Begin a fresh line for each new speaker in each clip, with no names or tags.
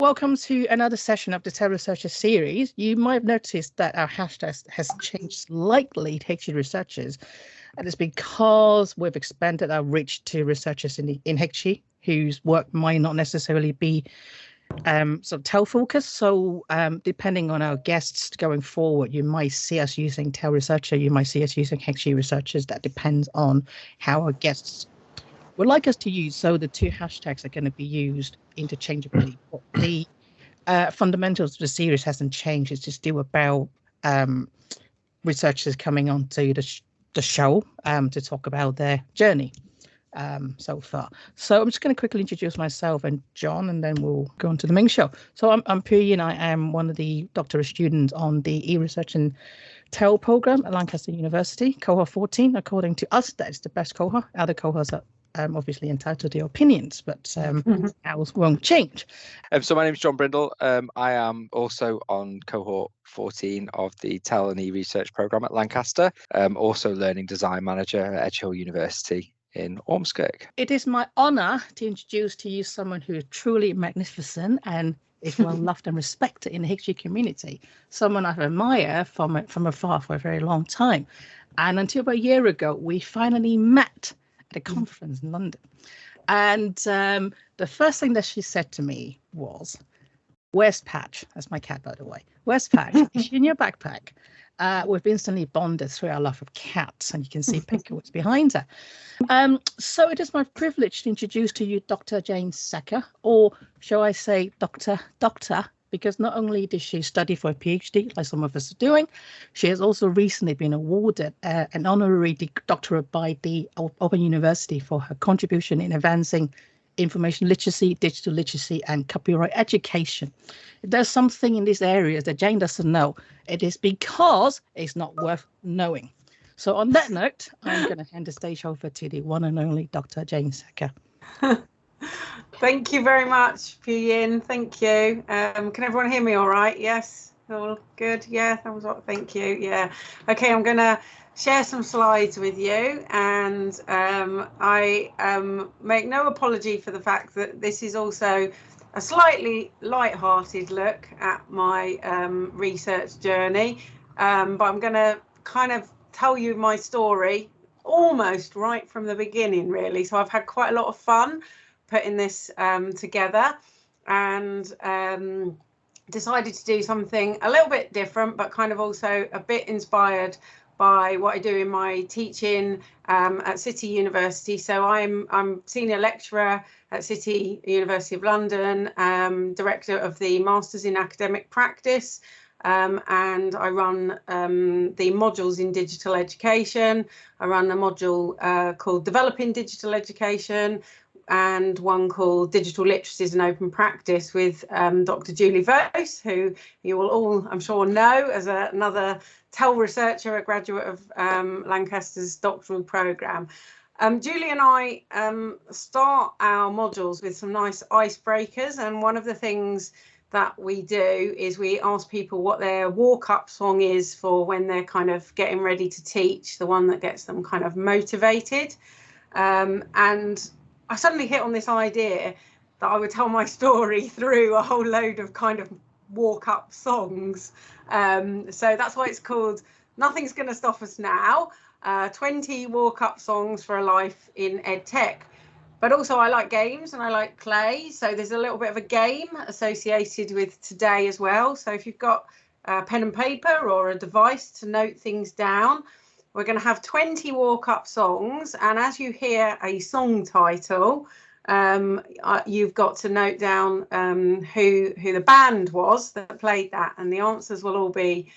Welcome to another session of the TEL Researcher series. You might have noticed that our hashtag has changed slightly to HE researchers, and it's because we've expanded our reach to researchers in HE whose work might not necessarily be sort of TEL focused. So depending on our guests going forward, you might see us using TEL Researcher, you might see us using HE researchers. That depends on how our guests would like us to use. So the two hashtags are going to be used interchangeably. But the fundamentals of the series hasn't changed. It's just still about researchers coming onto the show to talk about their journey so far. So I'm just going to quickly introduce myself and John, and then we'll go on to the main show. So I'm Puyi, and I am one of the doctoral students on the e-research and TEL program at Lancaster University, cohort 14. According to us, that is the best cohort. Other cohorts are obviously entitled to their opinions, but ours won't change.
So my name is John Brindle. I am also on cohort 14 of the TEL and e-research program at Lancaster. Also learning design manager at Edge Hill University in Ormskirk.
It is my honour to introduce to you someone who is truly magnificent and is well loved and respected in the HG community. Someone I've admired from afar for a very long time. And until about a year ago, we finally met at a conference in London. And the first thing that she said to me was, "Where's Patch?" That's my cat, by the way. "Where's Patch? Is she in your backpack?" We've instantly bonded through our love of cats, and you can see Pickles behind her. So it is my privilege to introduce to you Dr. Jane Secker, or shall I say Doctor, because not only did she study for a PhD, like some of us are doing, she has also recently been awarded an honorary doctorate by the Open University for her contribution in advancing information literacy, digital literacy, and copyright education. If there's something in these areas that Jane doesn't know, it is because it's not worth knowing. So on that note, I'm going to hand the stage over to the one and only Dr. Jane Secker.
Thank you very much, Puyin. Thank you. Can everyone hear me all right? Yes? All good? Yeah, that was what. Thank you. Yeah. Okay, I'm going to share some slides with you, and I make no apology for the fact that this is also a slightly light-hearted look at my research journey, but I'm going to kind of tell you my story almost right from the beginning, really. So I've had quite a lot of fun putting this together, and decided to do something a little bit different, but kind of also a bit inspired by what I do in my teaching at City University. So I'm senior lecturer at City University of London, director of the Masters in Academic Practice, and I run the modules in digital education. I run a module called Developing Digital Education, and one called Digital Literacies and Open Practice with Dr. Julie Vose, who you will all, I'm sure, know as another TEL researcher, a graduate of Lancaster's doctoral programme. Julie and I start our modules with some nice icebreakers, and one of the things that we do is we ask people what their walk-up song is for when they're kind of getting ready to teach, the one that gets them kind of motivated. And I suddenly hit on this idea that I would tell my story through a whole load of kind of walk-up songs. So that's why it's called Nothing's Gonna Stop Us Now, 20 walk-up songs for a life in EdTech. But also I like games and I like play. So there's a little bit of a game associated with today as well. So if you've got a pen and paper or a device to note things down, we're going to have 20 walk-up songs, and as you hear a song title, you've got to note down who the band was that played that, and the answers will all be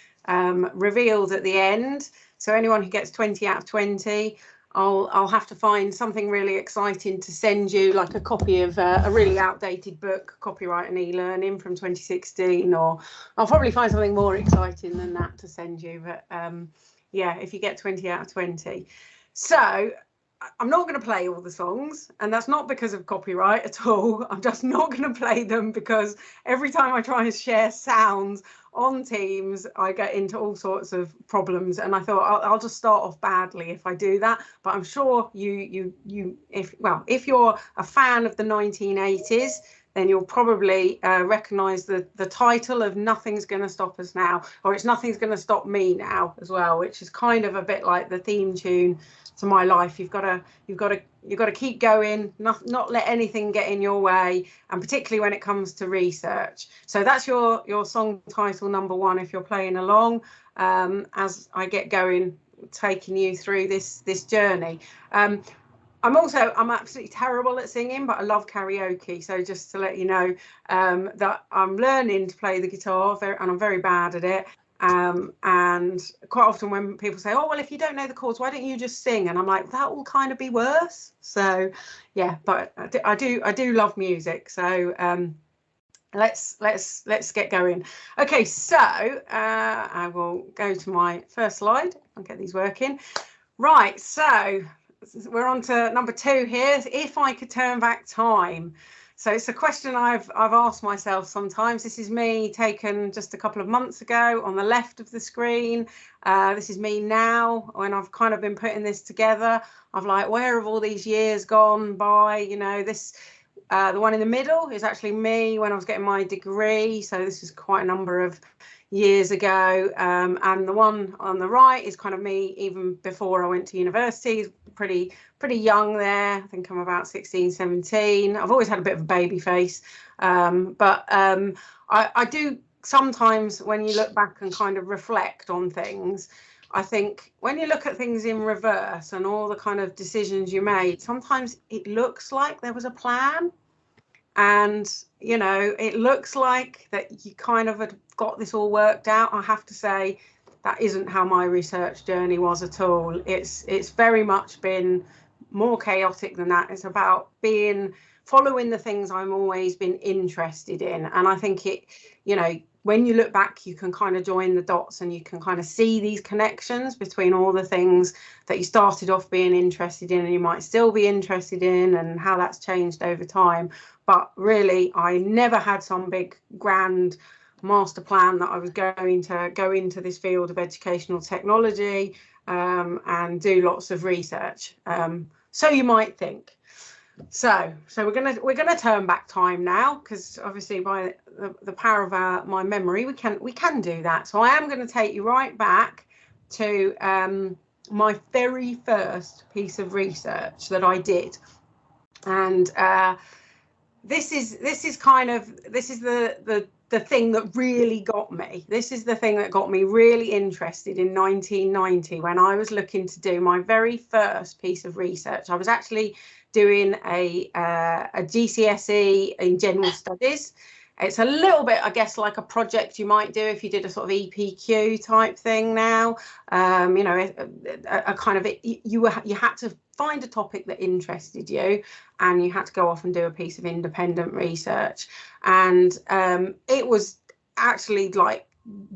revealed at the end. So anyone who gets 20 out of 20, I'll have to find something really exciting to send you, like a copy of a really outdated book, Copyright and E-Learning from 2016, or I'll probably find something more exciting than that to send you. But yeah, if you get 20 out of 20. So I'm not going to play all the songs, and that's not because of copyright at all. I'm just not going to play them because every time I try and share sounds on Teams, I get into all sorts of problems, and I thought I'll just start off badly if I do that. But I'm sure if you're a fan of the 1980s, then you'll probably recognise the title of Nothing's Gonna Stop Us Now, or it's Nothing's Gonna Stop Me Now as well, which is kind of a bit like the theme tune to my life. You've got to keep going, not let anything get in your way, and particularly when it comes to research. So that's your song title number 1 if you're playing along, as I get going, taking you through this journey. I'm absolutely terrible at singing, but I love karaoke. So just to let you know that I'm learning to play the guitar, and I'm very bad at it. And quite often when people say, oh, well, if you don't know the chords, why don't you just sing? And I'm like, that will kind of be worse. So yeah, but I do love music. So let's get going. Okay, so I will go to my first slide. I'll get these working. Right, so we're on to number 2 here. If I could turn back time. So it's a question I've asked myself sometimes. This is me taken just a couple of months ago on the left of the screen. This is me now when I've kind of been putting this together. I've like, where have all these years gone by? You know, this the one in the middle is actually me when I was getting my degree. So this is quite a number of years ago, and the one on the right is kind of me even before I went to university. Pretty young there. I think I'm about 16, 17. I've always had a bit of a baby face, but I do sometimes, when you look back and kind of reflect on things, I think when you look at things in reverse and all the kind of decisions you made, sometimes it looks like there was a plan. And, you know, it looks like that you kind of had got this all worked out. I have to say that isn't how my research journey was at all. It's very much been more chaotic than that. It's about following the things I'm always been interested in. And I think you know, when you look back, you can kind of join the dots and you can kind of see these connections between all the things that you started off being interested in and you might still be interested in, and how that's changed over time. But really, I never had some big grand master plan that I was going to go into this field of educational technology and do lots of research. So you might think. So we're gonna turn back time now, because obviously by the power of my memory we can do that. So I am going to take you right back to my very first piece of research that I did, and this is the thing that really got me. This is the thing that got me really interested in 1990 when I was looking to do my very first piece of research. I was actually doing a GCSE in general studies. It's a little bit, I guess, like a project you might do if you did a sort of EPQ type thing now. You know, a kind of you had to find a topic that interested you, and you had to go off and do a piece of independent research. And it was actually like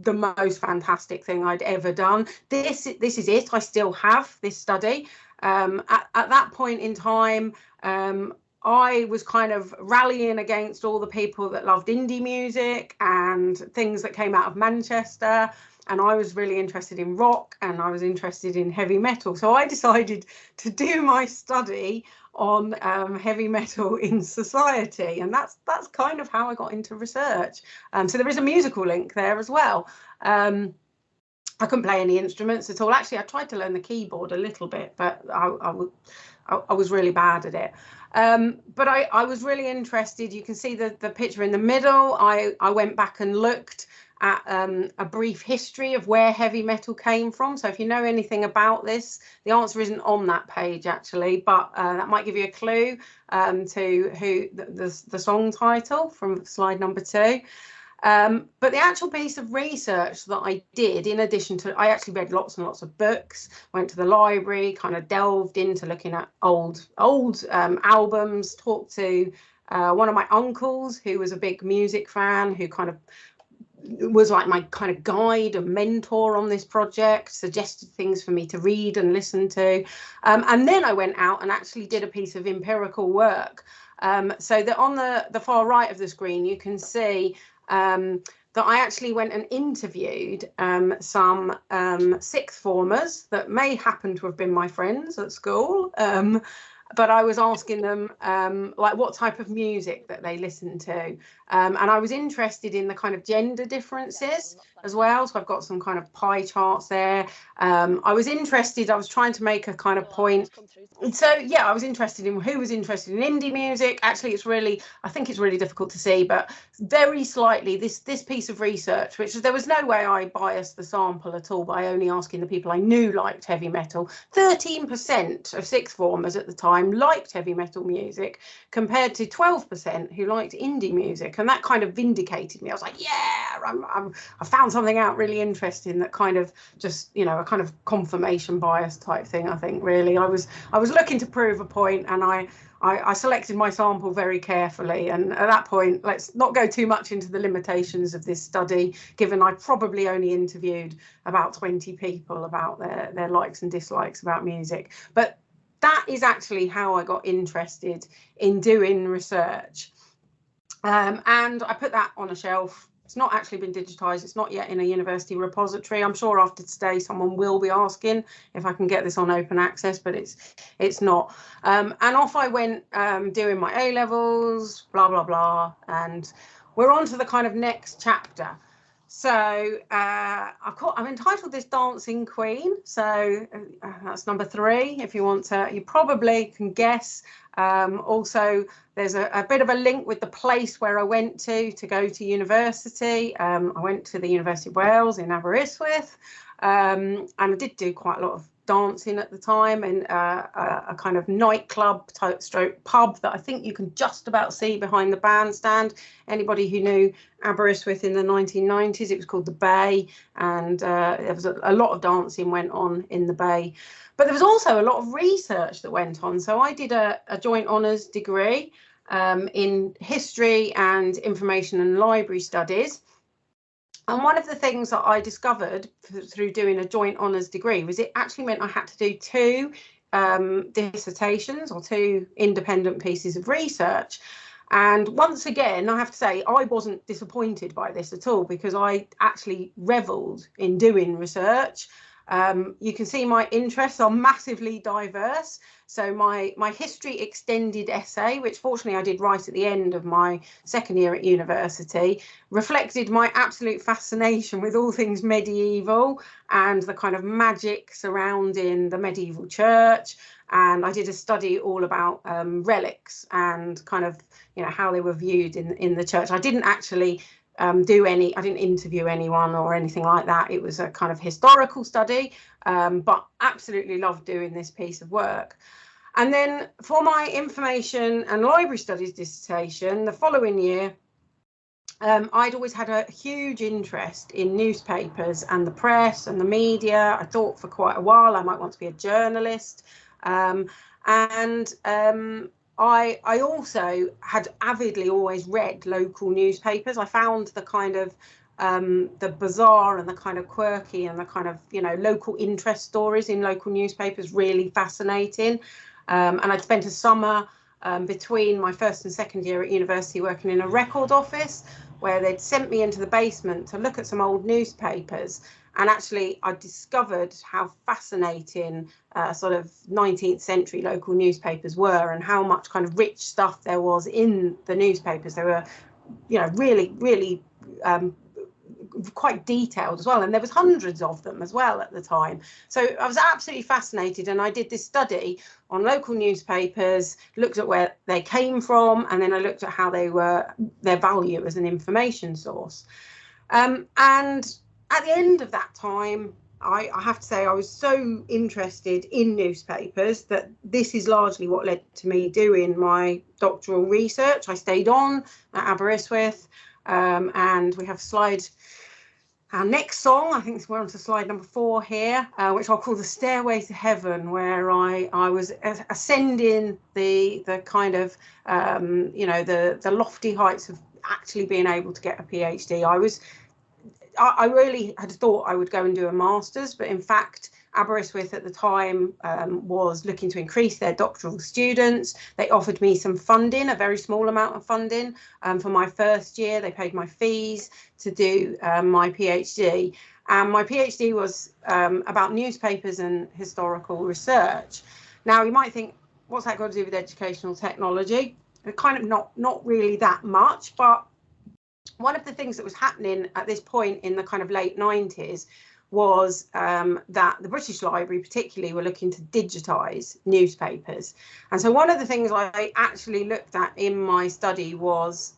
the most fantastic thing I'd ever done. This is it. I still have this study. At that point in time, I was kind of rallying against all the people that loved indie music and things that came out of Manchester. And I was really interested in rock, and I was interested in heavy metal. So I decided to do my study on heavy metal in society. And that's kind of how I got into research. So there is a musical link there as well. I couldn't play any instruments at all. Actually, I tried to learn the keyboard a little bit, but I was really bad at it. But I was really interested. You can see the picture in the middle. I went back and looked at a brief history of where heavy metal came from. So if you know anything about this, the answer isn't on that page actually, but that might give you a clue to who the song title from slide number 2. But the actual piece of research that I did, in addition to, I actually read lots and lots of books, went to the library, kind of delved into looking at old albums, talked to one of my uncles who was a big music fan, who kind of was like my kind of guide and mentor on this project, suggested things for me to read and listen to. And then I went out and actually did a piece of empirical work. So that on the far right of the screen, you can see that I actually went and interviewed some sixth formers that may happen to have been my friends at school. but I was asking them like what type of music that they listen to, and I was interested in the kind of gender differences as well. So I've got some kind of pie charts there. I was trying to make a kind of point. So yeah, I was interested in who was interested in indie music. Actually, I think it's really difficult to see, but very slightly this piece of research, which there was no way I biased the sample at all by only asking the people I knew liked heavy metal. 13% of sixth formers at the time liked heavy metal music, compared to 12% who liked indie music, and that kind of vindicated me. I was like, yeah, I found something out really interesting that kind of just, you know, a kind of confirmation bias type thing. I think really I was looking to prove a point, and I selected my sample very carefully. And at that point, let's not go too much into the limitations of this study, given I probably only interviewed about 20 people about their likes and dislikes about music. But that is actually how I got interested in doing research. And I put that on a shelf. It's not actually been digitized. It's not yet in a university repository. I'm sure after today someone will be asking if I can get this on open access, but it's not. And off I went doing my A levels, blah, blah, blah. And we're on to the kind of next chapter. So I've entitled this Dancing Queen. So that's number 3. If you want to, you probably can guess. Also, there's a bit of a link with the place where I went to go to university. I went to the University of Wales in Aberystwyth, and I did do quite a lot of dancing at the time in a kind of nightclub stroke pub that I think you can just about see behind the bandstand. Anybody who knew Aberystwyth in the 1990s, it was called the Bay, and there was a lot of dancing went on in the Bay. But there was also a lot of research that went on. So I did a joint honours degree in history and information and library studies. And one of the things that I discovered through doing a joint honours degree was it actually meant I had to do 2 dissertations or 2 independent pieces of research. And once again, I have to say, I wasn't disappointed by this at all, because I actually revelled in doing research. You can see my interests are massively diverse. So my history extended essay, which fortunately I did right at the end of my second year at university, reflected my absolute fascination with all things medieval and the kind of magic surrounding the medieval church. And I did a study all about relics and kind of, you know, how they were viewed in the church. I didn't actually I didn't interview anyone or anything like that. It was a kind of historical study, but absolutely loved doing this piece of work. And then for my information and library studies dissertation, the following year, I'd always had a huge interest in newspapers and the press and the media. I thought for quite a while I might want to be a journalist. I also had avidly always read local newspapers. I found the kind of the bizarre and the kind of quirky and the kind of, you know, local interest stories in local newspapers really fascinating. And I'd spent a summer between my first and second year at university working in a record office, where they'd sent me into the basement to look at some old newspapers. And actually, I discovered how fascinating sort of 19th century local newspapers were, and how much kind of rich stuff there was in the newspapers. They were, you know, really, really quite detailed as well. And there was hundreds of them as well at the time. So I was absolutely fascinated. And I did this study on local newspapers, looked at where they came from, and then I looked at how they were, their value as an information source. And at the end of that time, I have to say I was so interested in newspapers that this is largely what led to me doing my doctoral research. I stayed on at Aberystwyth, and we have our next song, I think we're on to slide number 4 here, which I'll call The Stairway to Heaven, where I was ascending the kind of, you know, the lofty heights of actually being able to get a PhD. I really had thought I would go and do a master's, but in fact, Aberystwyth at the time was looking to increase their doctoral students. They offered me some funding, a very small amount of funding for my first year. They paid my fees to do my PhD. And my PhD was about newspapers and historical research. Now, you might think, what's that got to do with educational technology? Kind of not really that much, but one of the things that was happening at this point in the kind of late 90s was that the British Library particularly were looking to digitise newspapers. And so one of the things I actually looked at in my study was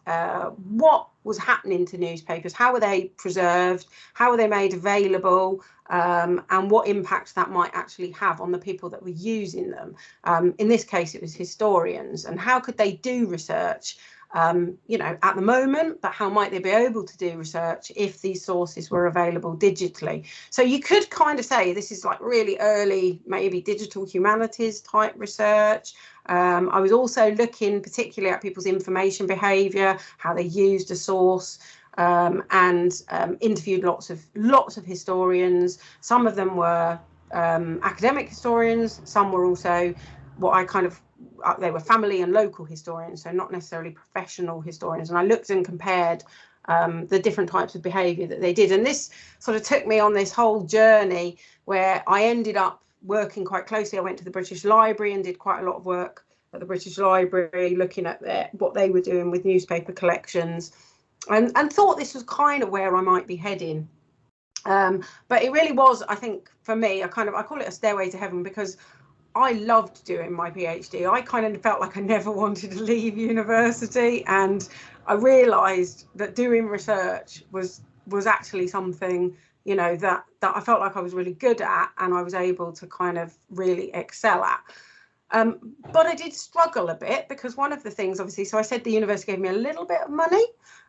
what was happening to newspapers, how were they preserved, how were they made available, and what impact that might actually have on the people that were using them. In this case, it was historians, and how could they do research at the moment, but how might they be able to do research if these sources were available digitally? So you could kind of say this is like really early, maybe digital humanities type research. I was also looking particularly at people's information behaviour, how they used a source, and interviewed lots of historians. Some of them were academic historians, some were also what I kind of they were family and local historians, so not necessarily professional historians. And I looked and compared the different types of behaviour that they did. And this sort of took me on this whole journey where I ended up working quite closely. I went to the British Library and did quite a lot of work at the British Library, looking at what they were doing with newspaper collections, and thought this was kind of where I might be heading. But it really was, I think, for me, I call it a stairway to heaven, because I loved doing my PhD. I kind of felt like I never wanted to leave university, and I realised that doing research was actually something, that I felt like I was really good at, and I was able to kind of really excel at. But I did struggle a bit, because one of the things, obviously, so I said the university gave me a little bit of money.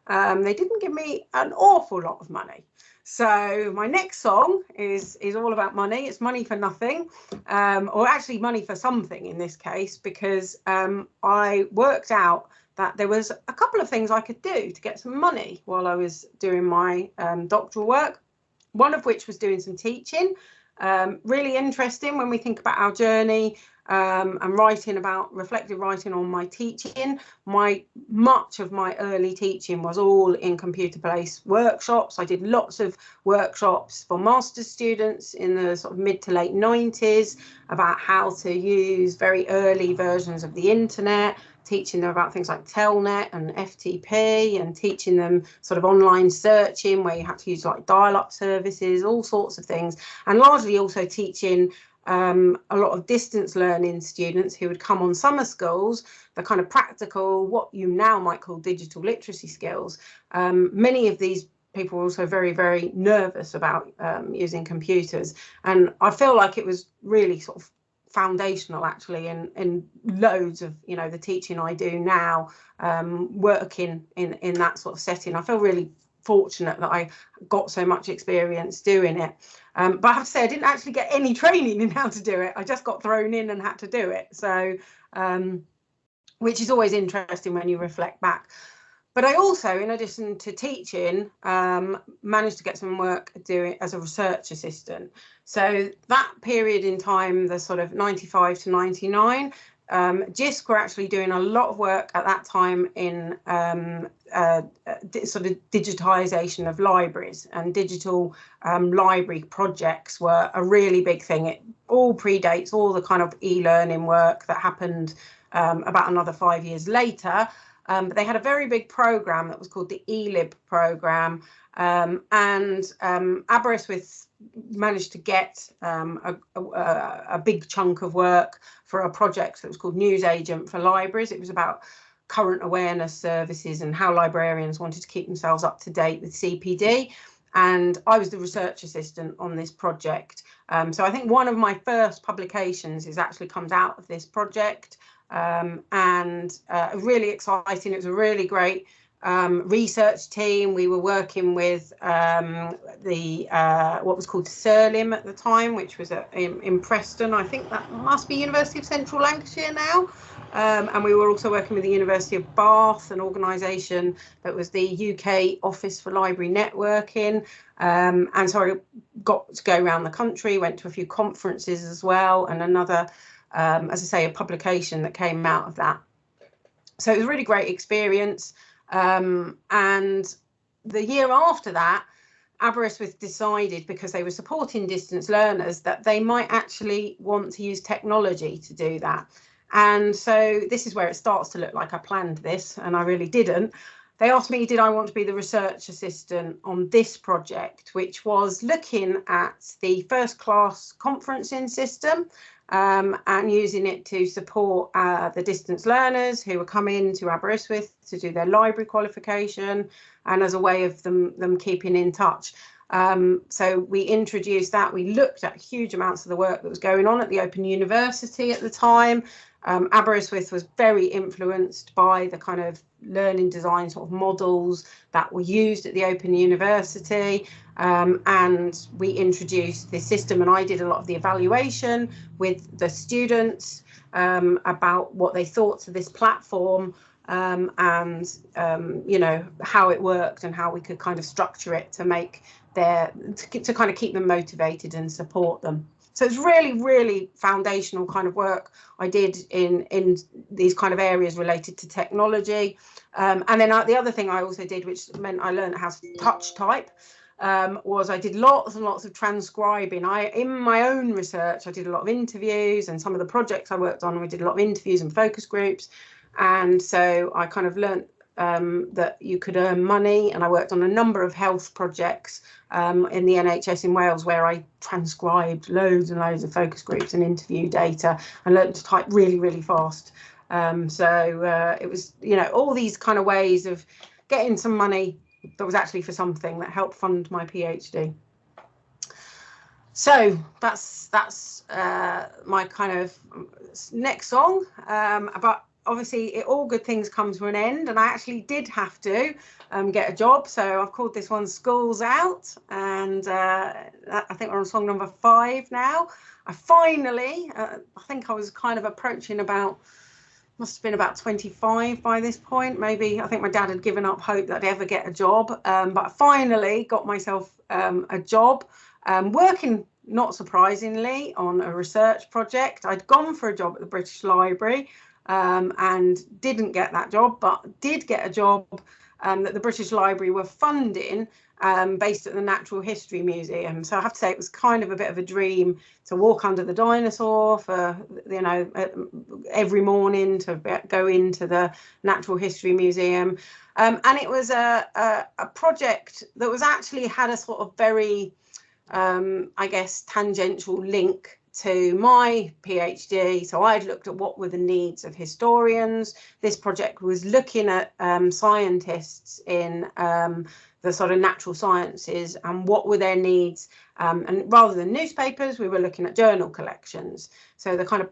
They didn't give me an awful lot of money. So my next song is all about money. It's money for nothing, or actually money for something in this case, because I worked out that there was a couple of things I could do to get some money while I was doing my doctoral work. One of which was doing some teaching. Really interesting when we think about our journey, and reflective writing on my teaching. Much of my early teaching was all in computer-based workshops. I did lots of workshops for master's students in the sort of mid to late 90s about how to use very early versions of the internet, teaching them about things like Telnet and FTP, and teaching them sort of online searching where you had to use like dial-up services, all sorts of things, and largely also teaching a lot of distance learning students who would come on summer schools, the kind of practical, what you now might call digital literacy skills. Many of these people were also very, very nervous about using computers. And I feel like it was really sort of foundational actually in loads of the teaching I do now, working in that sort of setting. I feel really fortunate that I got so much experience doing it, but I have to say I didn't actually get any training in how to do it. I just got thrown in and had to do it, so which is always interesting when you reflect back. But I also, in addition to teaching, managed to get some work doing as a research assistant. So that period in time, the sort of 95 to 99, JISC were actually doing a lot of work at that time in sort of digitisation of libraries, and digital library projects were a really big thing. It all predates all the kind of e-learning work that happened about another 5 years later. But they had a very big program that was called the eLib program, and Aberystwyth managed to get a big chunk of work for a project that was called News Agent for Libraries. It was about current awareness services and how librarians wanted to keep themselves up to date with CPD. And I was the research assistant on this project. So I think one of my first publications actually comes out of this project. And really exciting. It was a really great research team. We were working with what was called Surlim at the time, which was in Preston. I think that must be University of Central Lancashire now. And we were also working with the University of Bath, an organisation that was the UK Office for Library Networking. And so I got to go around the country, went to a few conferences as well, and another, as I say, a publication that came out of that. So it was a really great experience. And the year after that, Aberystwyth decided, because they were supporting distance learners, that they might actually want to use technology to do that. And so this is where it starts to look like I planned this, and I really didn't. They asked me, did I want to be the research assistant on this project, which was looking at the first class conferencing system and using it to support the distance learners who were coming to Aberystwyth to do their library qualification, and as a way of them keeping in touch. So we introduced that. We looked at huge amounts of the work that was going on at the Open University at the time. Aberystwyth was very influenced by the kind of learning design sort of models that were used at the Open University, and we introduced this system, and I did a lot of the evaluation with the students about what they thought of this platform, and you know, how it worked and how we could kind of structure it to make to kind of keep them motivated and support them. So it's really, really foundational kind of work I did in these kind of areas related to technology. And then the other thing I also did, which meant I learned how to touch type, was I did lots and lots of transcribing. In my own research, I did a lot of interviews, and some of the projects I worked on, we did a lot of interviews and focus groups. And so I kind of learned that you could earn money, and I worked on a number of health projects in the NHS in Wales, where I transcribed loads and loads of focus groups and interview data, and learned to type really, really fast. So it was, you know, all these kind of ways of getting some money that was actually for something that helped fund my PhD. So that's my kind of next song about. Obviously, all good things come to an end, and I actually did have to get a job. So I've called this one School's Out, and I think we're on song number 5 now. I finally, I think I was kind of approaching must have been about 25 by this point. Maybe I think my dad had given up hope that I'd ever get a job, but I finally got myself a job working, not surprisingly, on a research project. I'd gone for a job at the British Library, and didn't get that job, but did get a job that the British Library were funding, based at the Natural History Museum. So I have to say it was kind of a bit of a dream to walk under the dinosaur for, you know, every morning, to go into the Natural History Museum. And it was a project that was actually had a sort of very, I guess, tangential link to my PhD. So I'd looked at what were the needs of historians. This project was looking at scientists in the sort of natural sciences and what were their needs. And rather than newspapers, we were looking at journal collections. So the kind of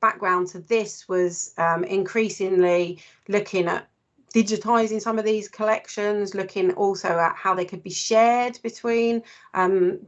background to this was increasingly looking at digitising some of these collections, looking also at how they could be shared between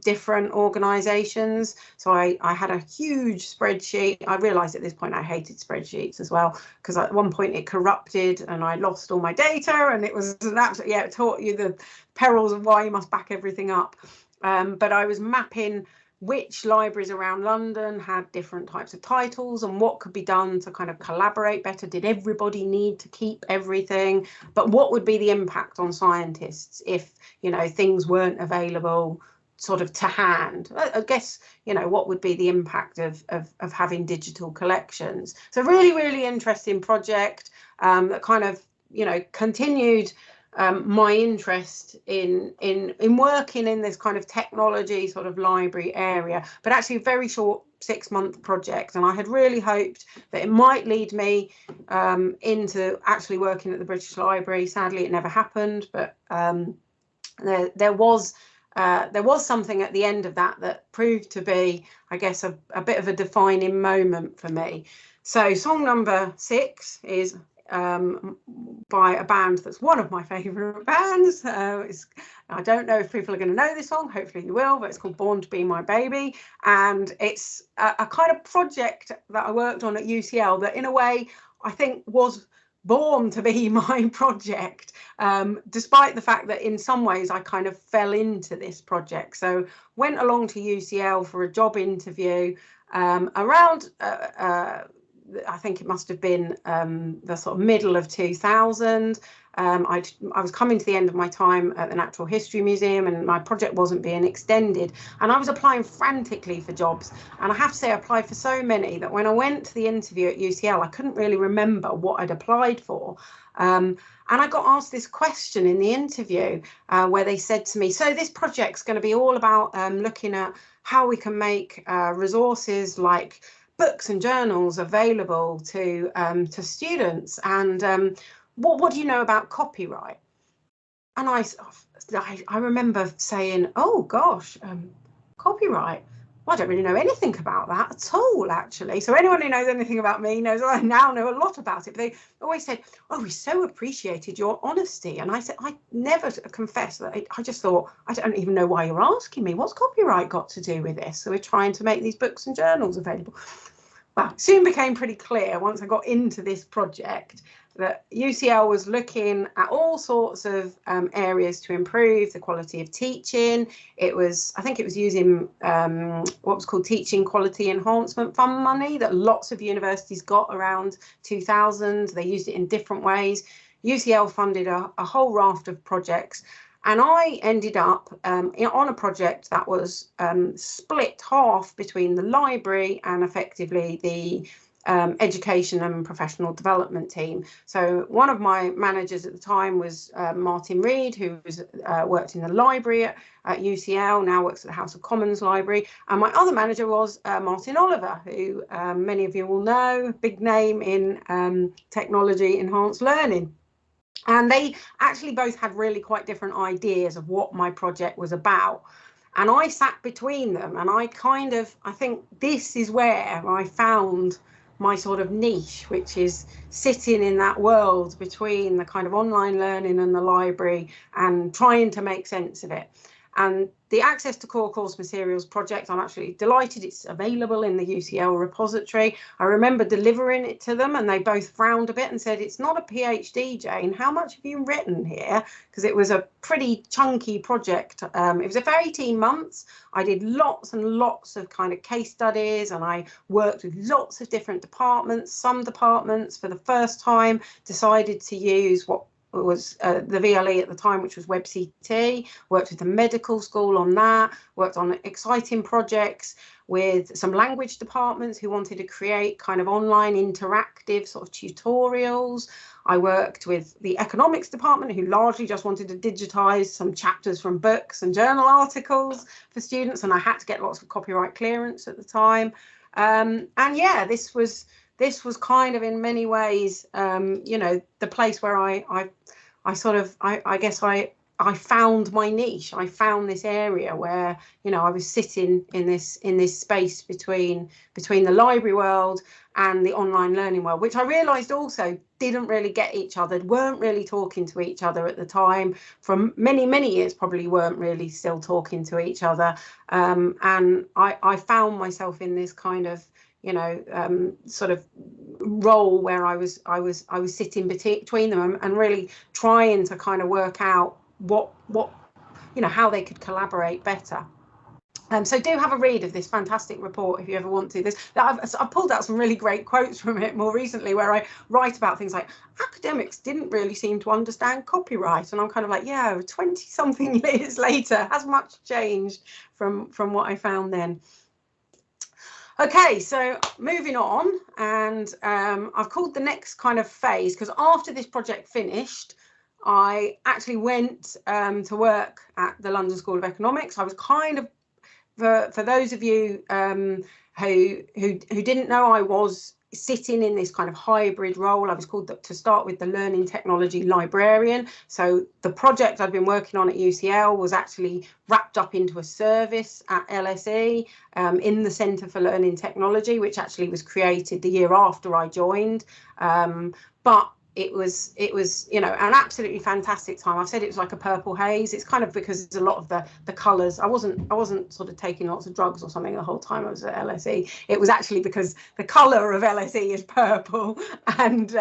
different organisations. So I had a huge spreadsheet. I realised at this point I hated spreadsheets as well, because at one point it corrupted and I lost all my data, and it was an absolute, yeah, it taught you the perils of why you must back everything up. But I was mapping which libraries around London had different types of titles and what could be done to kind of collaborate better. Did everybody need to keep everything? But what would be the impact on scientists if, you know, things weren't available sort of to hand? I guess, you know, what would be the impact of having digital collections? So really, really interesting project that kind of, you know, continued my interest in working in this kind of technology sort of library area, but actually a very short 6-month project. And I had really hoped that it might lead me into actually working at the British Library. Sadly, it never happened, but there was something at the end of that proved to be, I guess, a bit of a defining moment for me. So song number 6 is by a band that's one of my favourite bands. I don't know if people are going to know this song, hopefully you will, but it's called Born to Be My Baby, and it's a kind of project that I worked on at UCL that in a way I think was born to be my project, despite the fact that in some ways I kind of fell into this project. So went along to UCL for a job interview around I think it must have been the sort of middle of 2000, I was coming to the end of my time at the Natural History Museum, and my project wasn't being extended, and I was applying frantically for jobs, and I have to say I applied for so many that when I went to the interview at UCL I couldn't really remember what I'd applied for. And I got asked this question in the interview where they said to me, so this project's going to be all about looking at how we can make resources like books and journals available to students, and what do you know about copyright? And I remember saying, oh gosh, copyright. Well, I don't really know anything about that at all, actually. So anyone who knows anything about me knows I now know a lot about it. But they always said, oh, we so appreciated your honesty. And I said, I never confess that. I just thought, I don't even know why you're asking me. What's copyright got to do with this? So we're trying to make these books and journals available. Well, it soon became pretty clear once I got into this project that UCL was looking at all sorts of areas to improve the quality of teaching. I think it was using what was called Teaching Quality Enhancement Fund money that lots of universities got around 2000. They used it in different ways. UCL funded a whole raft of projects. And I ended up on a project that was split half between the library and effectively the education and professional development team. So one of my managers at the time was Martin Reed, who worked in the library at UCL, now works at the House of Commons Library. And my other manager was Martin Oliver, who many of you will know, big name in technology enhanced learning. And they actually both had really quite different ideas of what my project was about. And I sat between them, and I think this is where I found my sort of niche, which is sitting in that world between the kind of online learning and the library and trying to make sense of it. And the Access to Core Course Materials project, I'm actually delighted it's available in the UCL repository. I remember delivering it to them and they both frowned a bit and said, it's not a PhD, Jane, how much have you written here? Because it was a pretty chunky project. It was about 18 months. I did lots and lots of kind of case studies, and I worked with lots of different departments. Some departments for the first time decided to use what was the VLE at the time, which was WebCT, worked with the medical school on that, worked on exciting projects with some language departments who wanted to create kind of online interactive sort of tutorials. I worked with the economics department, who largely just wanted to digitize some chapters from books and journal articles for students, and I had to get lots of copyright clearance at the time. And yeah, this was kind of in many ways, you know, the place where I guess I found my niche. I found this area where, you know, I was sitting in this space between the library world and the online learning world, which I realised also didn't really get each other, weren't really talking to each other at the time. For many years, probably weren't really still talking to each other. And I found myself in this kind of, you know, sort of role where I was sitting between them and really trying to kind of work out what you know, how they could collaborate better. So do have a read of this fantastic report if you ever want to. I've pulled out some really great quotes from it more recently, where I write about things like academics didn't really seem to understand copyright, and I'm kind of like, yeah, 20 something years later, has much changed from what I found then. Okay, so moving on, and I've called the next kind of phase, because after this project finished, I actually went to work at the London School of Economics. I was kind of, for those of you who didn't know, I was sitting in this kind of hybrid role. I was called, to start with, the Learning Technology Librarian. So the project I'd been working on at UCL was actually wrapped up into a service at LSE in the Centre for Learning Technology, which actually was created the year after I joined. But it was, you know, an absolutely fantastic time. I've said it was like a purple haze. It's kind of because a lot of the colours, I wasn't sort of taking lots of drugs or something the whole time I was at LSE. It was actually because the colour of LSE is purple, and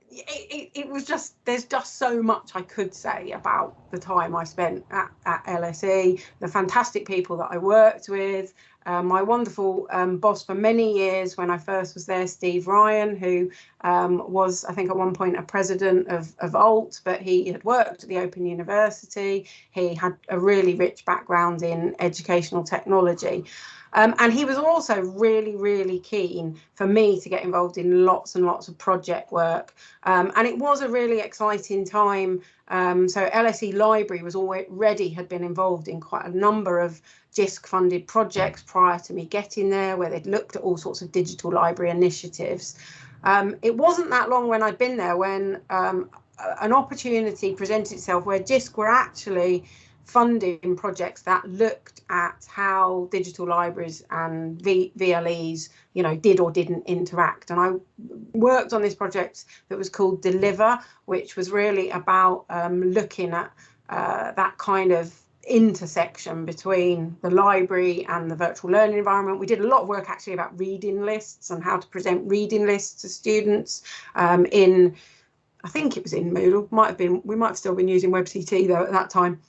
it was just, there's just so much I could say about the time I spent at LSE, the fantastic people that I worked with, my wonderful boss for many years when I first was there, Steve Ryan, who was, I think at one point, a president of ALT, but he had worked at the Open University. He had a really rich background in educational technology. And he was also really, really keen for me to get involved in lots and lots of project work. And it was a really exciting time. So LSE Library was already had been involved in quite a number of JISC funded projects prior to me getting there, where they'd looked at all sorts of digital library initiatives. It wasn't that long when I'd been there when an opportunity presented itself where JISC were actually funding projects that looked at how digital libraries and VLEs, you know, did or didn't interact. And I worked on this project that was called Deliver, which was really about looking at that kind of intersection between the library and the virtual learning environment. We did a lot of work actually about reading lists and how to present reading lists to students in, I think it was in Moodle, we might have still been using WebCT though at that time.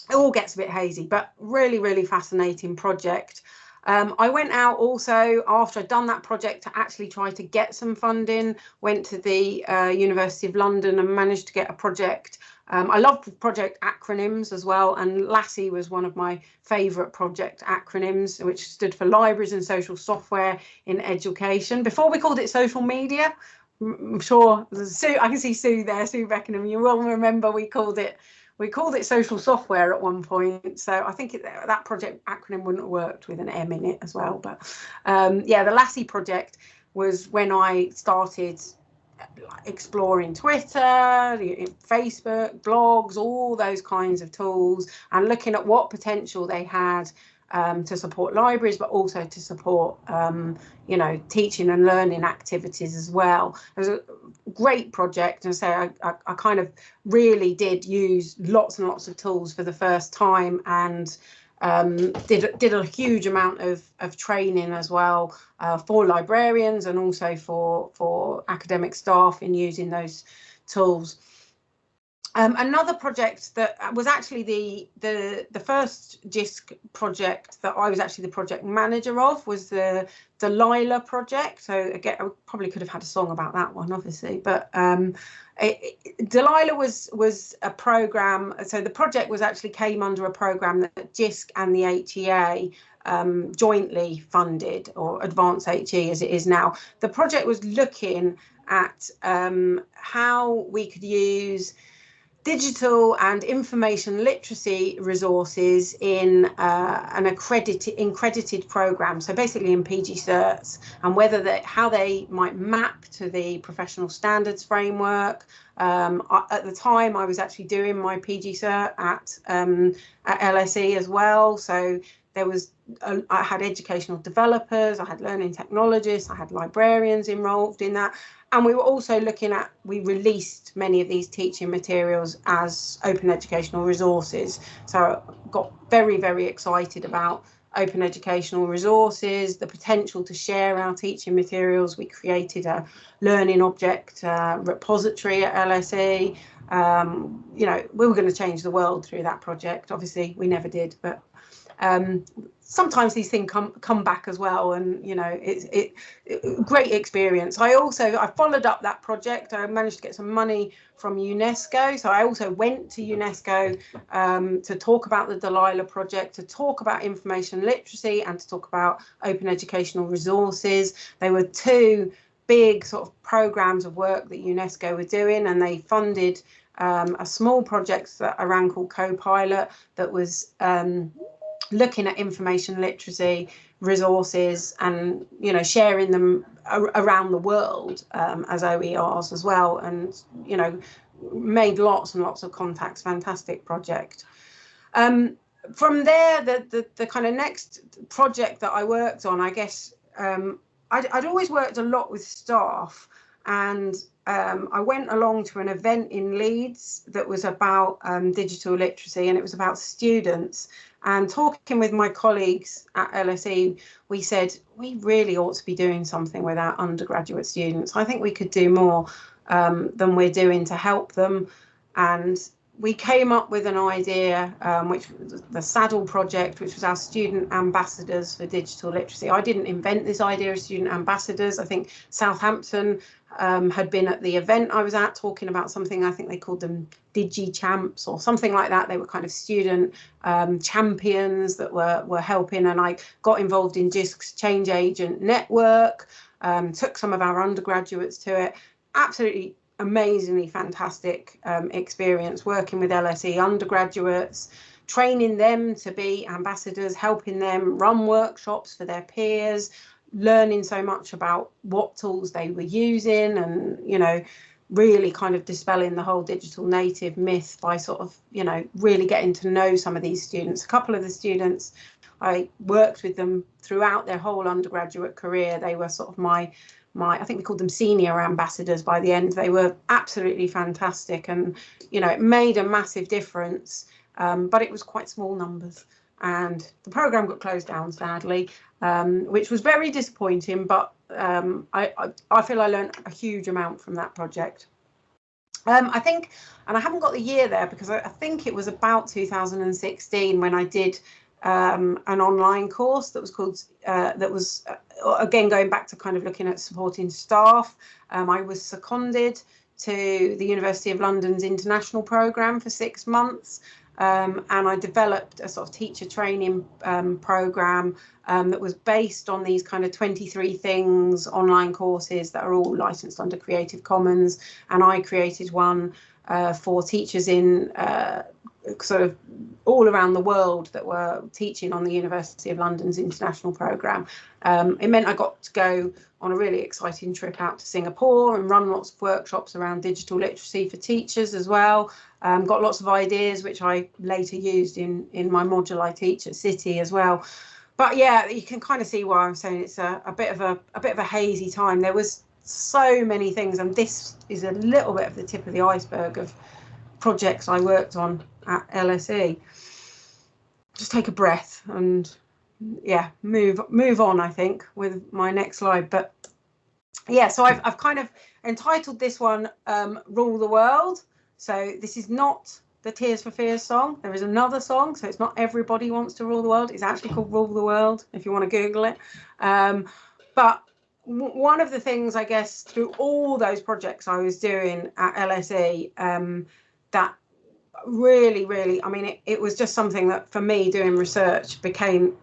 It all gets a bit hazy, but really, really fascinating project. I went out also after I'd done that project to actually try to get some funding, went to the University of London and managed to get a project. I love project acronyms as well, and LASSI was one of my favourite project acronyms, which stood for Libraries and Social Software in Education. Before we called it social media. I'm sure Sue, I can see Sue there, Sue Beckenham, you will remember we called it social software at one point. So I think that project acronym wouldn't have worked with an M in it as well. But yeah, the LASSI project was when I started exploring Twitter, Facebook, blogs, all those kinds of tools, and looking at what potential they had to support libraries, but also to support, you know, teaching and learning activities as well. It was a great project, and so I kind of really did use lots and lots of tools for the first time, and did a huge amount of training as well for librarians and also for academic staff in using those tools. Another project that was actually the first JISC project that I was actually the project manager of was the Delilah project. So again, I probably could have had a song about that one, obviously, but Delilah was a program. So the project was actually came under a program that JISC and the HEA jointly funded, or Advanced HE as it is now. The project was looking at how we could use digital and information literacy resources in an accredited program, so basically in PG Certs, and how they might map to the professional standards framework. At the time, I was actually doing my PG Cert at LSE as well, so there was I had educational developers, I had learning technologists, I had librarians involved in that. And we were also looking at, we released many of these teaching materials as open educational resources. So I got very, very excited about open educational resources, the potential to share our teaching materials. We created a learning object repository at LSE. You know, we were going to change the world through that project. Obviously, we never did, but sometimes these things come back as well, and you know, it's great experience. I followed up that project. I managed to get some money from UNESCO, so I also went to UNESCO to talk about the Delilah project, to talk about information literacy, and to talk about open educational resources. They were two big sort of programs of work that UNESCO were doing, and they funded a small project that I ran called Co-Pilot that was looking at information literacy resources and, you know, sharing them around the world as OERs as well, and, you know, made lots and lots of contacts. Fantastic project. From there, the kind of next project that I worked on, I guess, I'd always worked a lot with staff, and I went along to an event in Leeds that was about digital literacy, and it was about students. And talking with my colleagues at LSE, we said, we really ought to be doing something with our undergraduate students. I think we could do more than we're doing to help them. And we came up with an idea, which was the Saddle project, which was our student ambassadors for digital literacy. I didn't invent this idea of student ambassadors. I think Southampton had been at the event I was at talking about something. I think they called them Digi Champs or something like that. They were kind of student champions that were helping, and I got involved in JISC's Change Agent Network, took some of our undergraduates to it. Absolutely amazingly fantastic experience working with LSE undergraduates, training them to be ambassadors, helping them run workshops for their peers, learning so much about what tools they were using, and, you know, really kind of dispelling the whole digital native myth by sort of, you know, really getting to know some of these students. A couple of the students, I worked with them throughout their whole undergraduate career. They were sort of my I think we called them senior ambassadors by the end. They were absolutely fantastic, and, you know, it made a massive difference, but it was quite small numbers, and the programme got closed down, sadly, which was very disappointing, but I feel I learned a huge amount from that project. I think, and I haven't got the year there because I think it was about 2016 when I did an online course that was called again, going back to kind of looking at supporting staff. I was seconded to the University of London's international programme for 6 months, and I developed a sort of teacher training programme that was based on these kind of 23 things online courses that are all licensed under Creative Commons, and I created one for teachers in sort of all around the world that were teaching on the University of London's international programme. It meant I got to go on a really exciting trip out to Singapore and run lots of workshops around digital literacy for teachers as well. Got lots of ideas which I later used in my module I teach at City as well. But yeah, you can kind of see why I'm saying it's a bit of a hazy time. There was so many things, and this is a little bit of the tip of the iceberg of projects I worked on at LSE. Just take a breath and, yeah, move on, I think, with my next slide. But yeah, so I've kind of entitled this one Rule the World. So this is not the Tears for Fears song. There is another song, so it's not Everybody Wants to Rule the World. It's actually called Rule the World, if you want to Google it. But one of the things, I guess, through all those projects I was doing at LSE, that really, I mean, it was just something that for me doing research became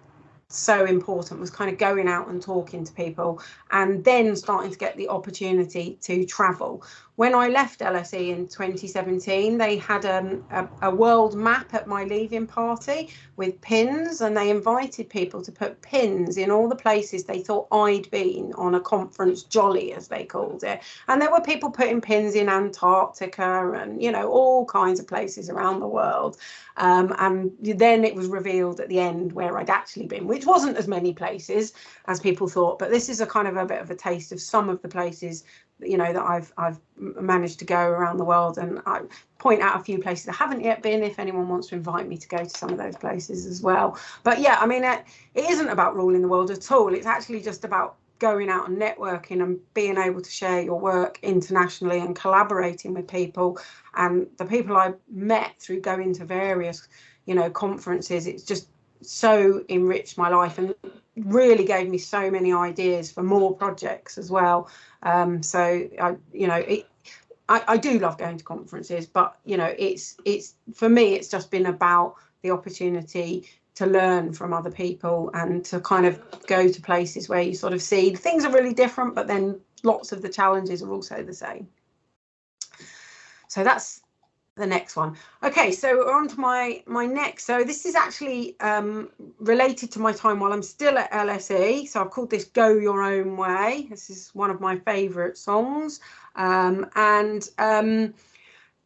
so important, was kind of going out and talking to people and then starting to get the opportunity to travel. When I left LSE in 2017, they had a world map at my leaving party with pins, and they invited people to put pins in all the places they thought I'd been on a conference jolly, as they called it. And there were people putting pins in Antarctica and, you know, all kinds of places around the world. And then it was revealed at the end where I'd actually been, which wasn't as many places as people thought. But this is a kind of a bit of a taste of some of the places, you know, that I've managed to go around the world, and I point out a few places I haven't yet been if anyone wants to invite me to go to some of those places as well. But yeah, I mean, it isn't about ruling the world at all. It's actually just about going out and networking and being able to share your work internationally and collaborating with people. And the people I met through going to various, you know, conferences, it's just so enriched my life and really gave me so many ideas for more projects as well. So I do love going to conferences, but, you know, it's for me, it's just been about the opportunity to learn from other people and to kind of go to places where you sort of see things are really different, but then lots of the challenges are also the same. So that's the next one. Okay, so we're on to my next. So this is actually related to my time while I'm still at LSE. So I've called this Go Your Own Way. This is one of my favourite songs.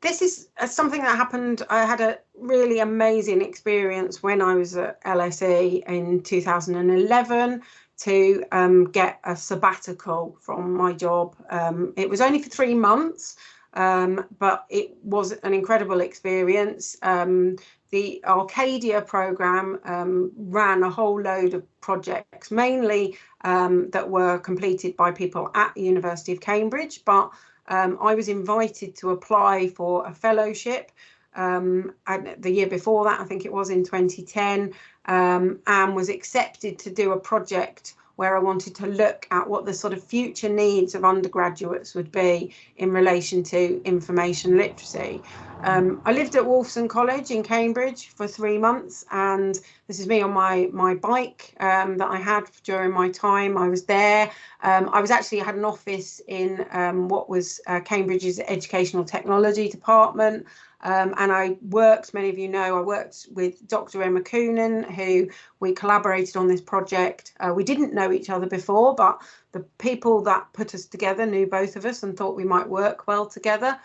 This is something that happened. I had a really amazing experience when I was at LSE in 2011 to get a sabbatical from my job. It was only for 3 months. But it was an incredible experience. The Arcadia programme ran a whole load of projects, mainly that were completed by people at the University of Cambridge, but I was invited to apply for a fellowship and the year before that, I think it was in 2010, and was accepted to do a project where I wanted to look at what the sort of future needs of undergraduates would be in relation to information literacy. I lived at Wolfson College in Cambridge for 3 months, and this is me on my bike that I had during my time I was there. I had an office in what was Cambridge's Educational Technology Department. And I worked, many of you know, I worked with Dr Emma Coonan, who we collaborated on this project. We didn't know each other before, but the people that put us together knew both of us and thought we might work well together.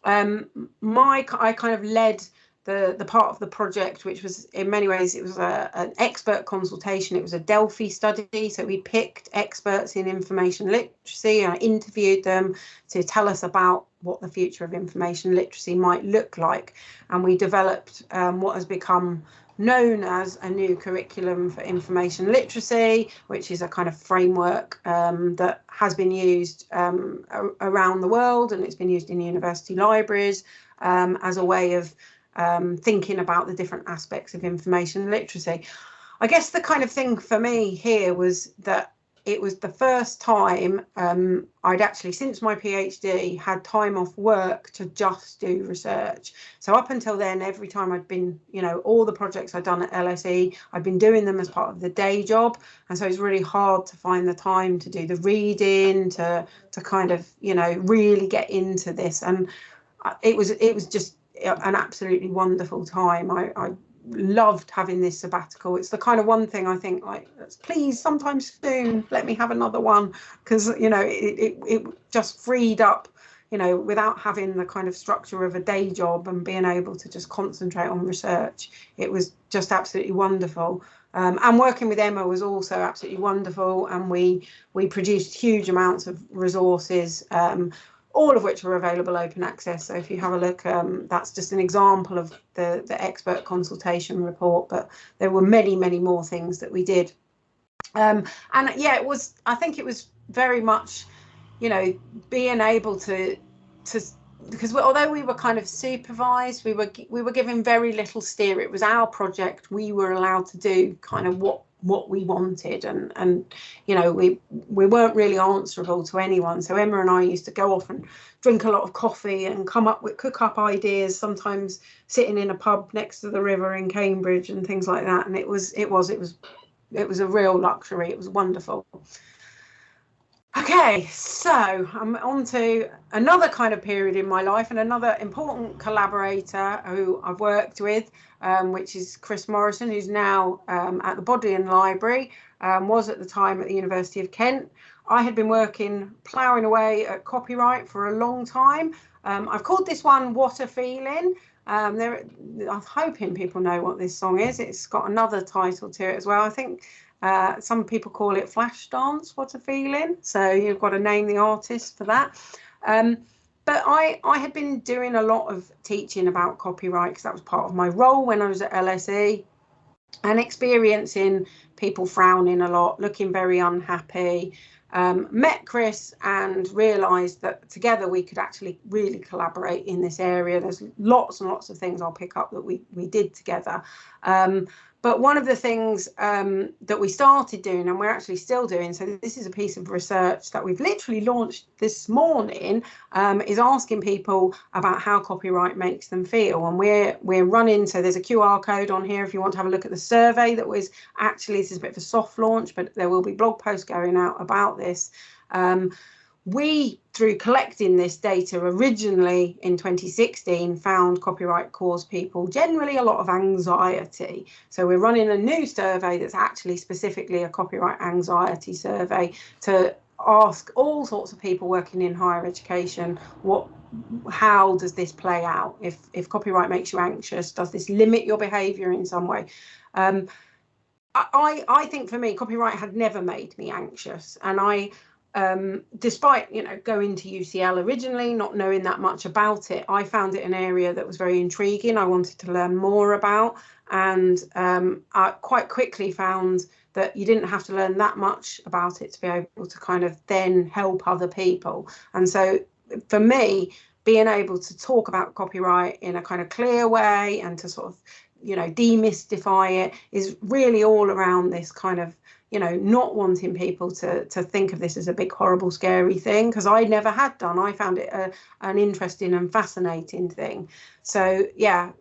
I kind of led the part of the project, which was in many ways, it was an expert consultation. It was a Delphi study. So we picked experts in information literacy and I interviewed them to tell us about what the future of information literacy might look like. And we developed what has become known as a new curriculum for information literacy, which is a kind of framework that has been used around the world, and it's been used in university libraries as a way of thinking about the different aspects of information literacy. I guess the kind of thing for me here was that it was the first time I'd actually, since my PhD, had time off work to just do research. So up until then, every time I'd been, all the projects I'd done at LSE, I'd been doing them as part of the day job. And so it's really hard to find the time to do the reading, to kind of, really get into this. And it was just an absolutely wonderful time. I loved having this sabbatical. It's the kind of one thing I think, like, please sometime soon let me have another one, because it just freed up, without having the kind of structure of a day job and being able to just concentrate on research. It was just absolutely wonderful. And working with Emma was also absolutely wonderful, and we produced huge amounts of resources, all of which are available open access. So if you have a look, that's just an example of the expert consultation report, but there were many, many more things that we did. And yeah, I think it was very much, being able to because although we were kind of supervised, we were given very little steer. It was our project. We were allowed to do kind of what we wanted, and we weren't really answerable to anyone. So Emma and I used to go off and drink a lot of coffee and cook up ideas, sometimes sitting in a pub next to the river in Cambridge and things like that. And it was a real luxury. It was wonderful. Okay, so I'm on to another kind of period in my life, and another important collaborator who I've worked with, which is Chris Morrison, who's now at the Bodleian Library, was at the time at the University of Kent. I had been ploughing away at copyright for a long time. I've called this one What a Feeling. I'm hoping people know what this song is. It's got another title to it as well. I think some people call it Flash Dance, What a Feeling. So you've got to name the artist for that. But I had been doing a lot of teaching about copyright, because that was part of my role when I was at LSE, and experiencing people frowning a lot, looking very unhappy. Met Chris and realised that together we could actually really collaborate in this area. There's lots and lots of things I'll pick up that we did together. But one of the things that we started doing, and we're actually still doing, so this is a piece of research that we've literally launched this morning, is asking people about how copyright makes them feel. And we're running, so there's a QR code on here if you want to have a look at the survey that was actually, this is a bit of a soft launch, but there will be blog posts going out about this. We, through collecting this data originally in 2016, found copyright caused people generally a lot of anxiety. So we're running a new survey that's actually specifically a copyright anxiety survey to ask all sorts of people working in higher education, how does this play out? If copyright makes you anxious, does this limit your behaviour in some way? I think for me, copyright had never made me anxious, and despite going to UCL originally, not knowing that much about it, I found it an area that was very intriguing. I wanted to learn more about, and I quite quickly found that you didn't have to learn that much about it to be able to kind of then help other people. And so for me, being able to talk about copyright in a kind of clear way and to sort of, you know, demystify it is really all around this kind of, you know, not wanting people to think of this as a big, horrible, scary thing, because I never had done. I found it an interesting and fascinating thing. So, yeah,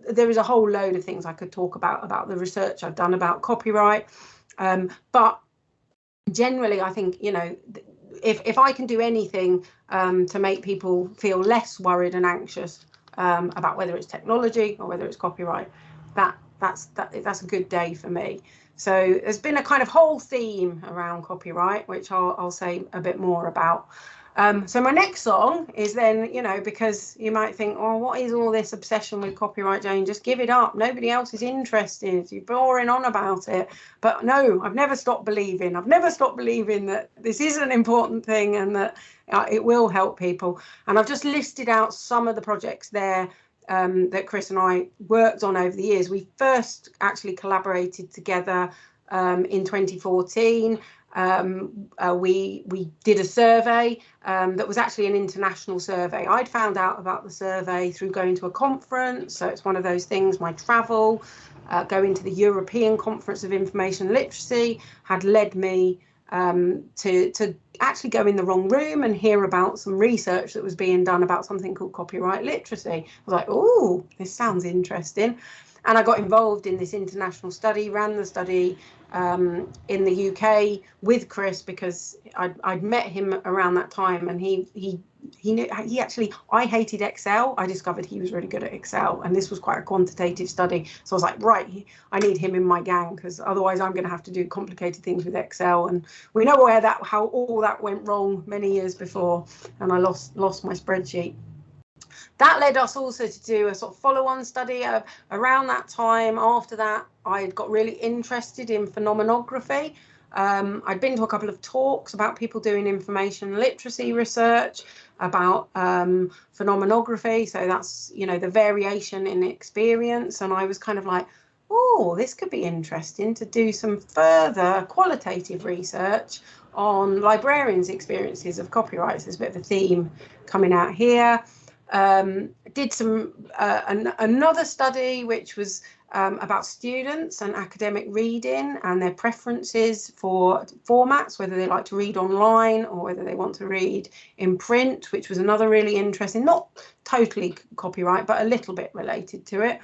there is a whole load of things I could talk about the research I've done about copyright. But generally, I think, you know, if I can do anything to make people feel less worried and anxious about whether it's technology or whether it's copyright, that's a good day for me. So there's been a kind of whole theme around copyright, which I'll say a bit more about. So my next song is then, you know, because you might think, oh, what is all this obsession with copyright, Jane? Just give it up. Nobody else is interested. You're boring on about it. But no, I've never stopped believing. I've never stopped believing that this is an important thing and that it will help people. And I've just listed out some of the projects there that Chris and I worked on over the years. We first actually collaborated together in 2014. We did a survey that was actually an international survey. I'd found out about the survey through going to a conference. So it's one of those things, my travel, going to the European Conference of Information Literacy had led me to actually go in the wrong room and hear about some research that was being done about something called copyright literacy. I was like, oh, this sounds interesting. And I got involved in this international study, ran the study in the UK with Chris, because I'd met him around that time, and he knew, I hated Excel. I discovered he was really good at Excel, and this was quite a quantitative study. So I was like, right, I need him in my gang, because otherwise I'm going to have to do complicated things with Excel. And we know how all that went wrong many years before, and I lost my spreadsheet. That led us also to do a sort of follow-on study around that time. After that, I got really interested in phenomenography. I'd been to a couple of talks about people doing information literacy research about phenomenography. So that's, you know, the variation in experience. And I was kind of like, oh, this could be interesting to do some further qualitative research on librarians' experiences of copyrights. There's a bit of a theme coming out here. Did some another study which was about students and academic reading and their preferences for formats, whether they like to read online or whether they want to read in print, which was another really interesting, not totally copyright, but a little bit related to it.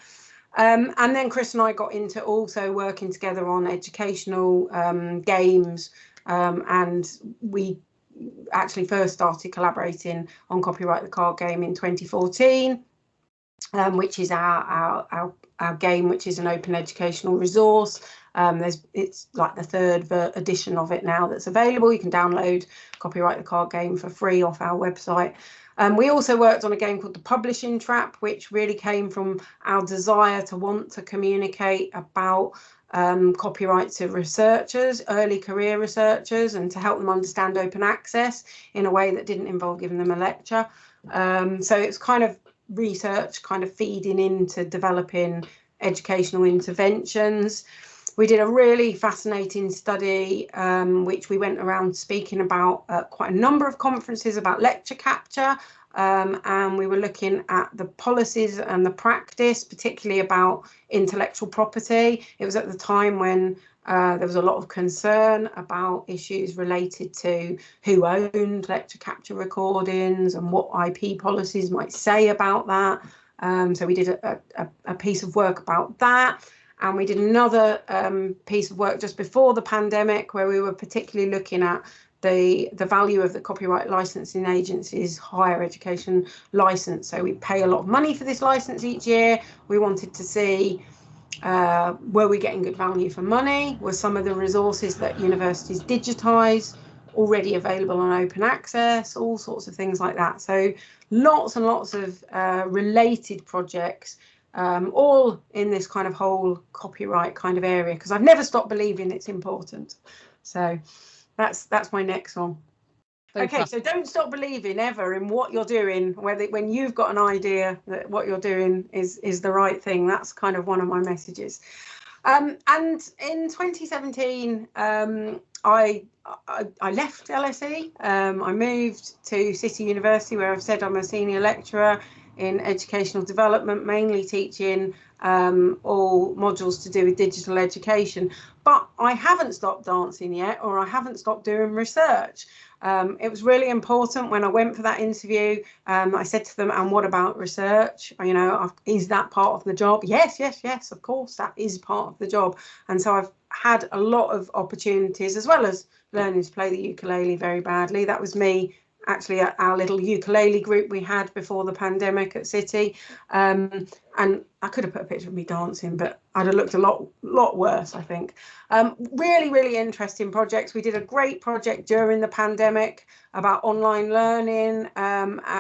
And then Chris and I got into also working together on educational games, and we actually first started collaborating on Copyright the Card Game in 2014, which is our game, which is an open educational resource. It's like the third edition of it now that's available. You can download Copyright the Card Game for free off our website. We also worked on a game called The Publishing Trap, which really came from our desire to want to communicate about copyright to researchers, early career researchers, and to help them understand open access in a way that didn't involve giving them a lecture. So it's kind of research kind of feeding into developing educational interventions. We did a really fascinating study, which we went around speaking about at quite a number of conferences about lecture capture. And we were looking at the policies and the practice, particularly about intellectual property. It was at the time when there was a lot of concern about issues related to who owned lecture capture recordings and what IP policies might say about that. So we did a piece of work about that. And we did another piece of work just before the pandemic, where we were particularly looking at the value of the Copyright Licensing Agency's higher education license. So we pay a lot of money for this license each year. We wanted to see, were we getting good value for money? Were some of the resources that universities digitise already available on open access? All sorts of things like that. So lots and lots of related projects, all in this kind of whole copyright kind of area, because I've never stopped believing it's important. So that's my next one. Okay, so don't stop believing ever in what you're doing, when you've got an idea that what you're doing is the right thing. That's kind of one of my messages. And in 2017, I I left LSE. I moved to City University, where I've said I'm a senior lecturer in educational development, mainly teaching all modules to do with digital education. But I haven't stopped dancing yet, or I haven't stopped doing research. It was really important when I went for that interview. I said to them, and what about research? You know, is that part of the job? Yes, yes, yes, of course, that is part of the job. And so I've had a lot of opportunities, as well as learning to play the ukulele very badly. That was me actually at our little ukulele group we had before the pandemic at City. And I could have put a picture of me dancing, but I'd have looked a lot worse, I think. Really, really interesting projects. We did a great project during the pandemic about online learning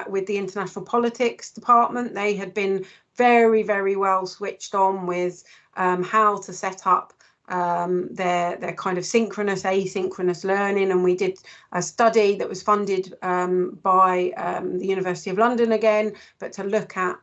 with the International Politics Department. They had been very, very well switched on with how to set up their kind of synchronous, asynchronous learning, and we did a study that was funded by the University of London again, but to look at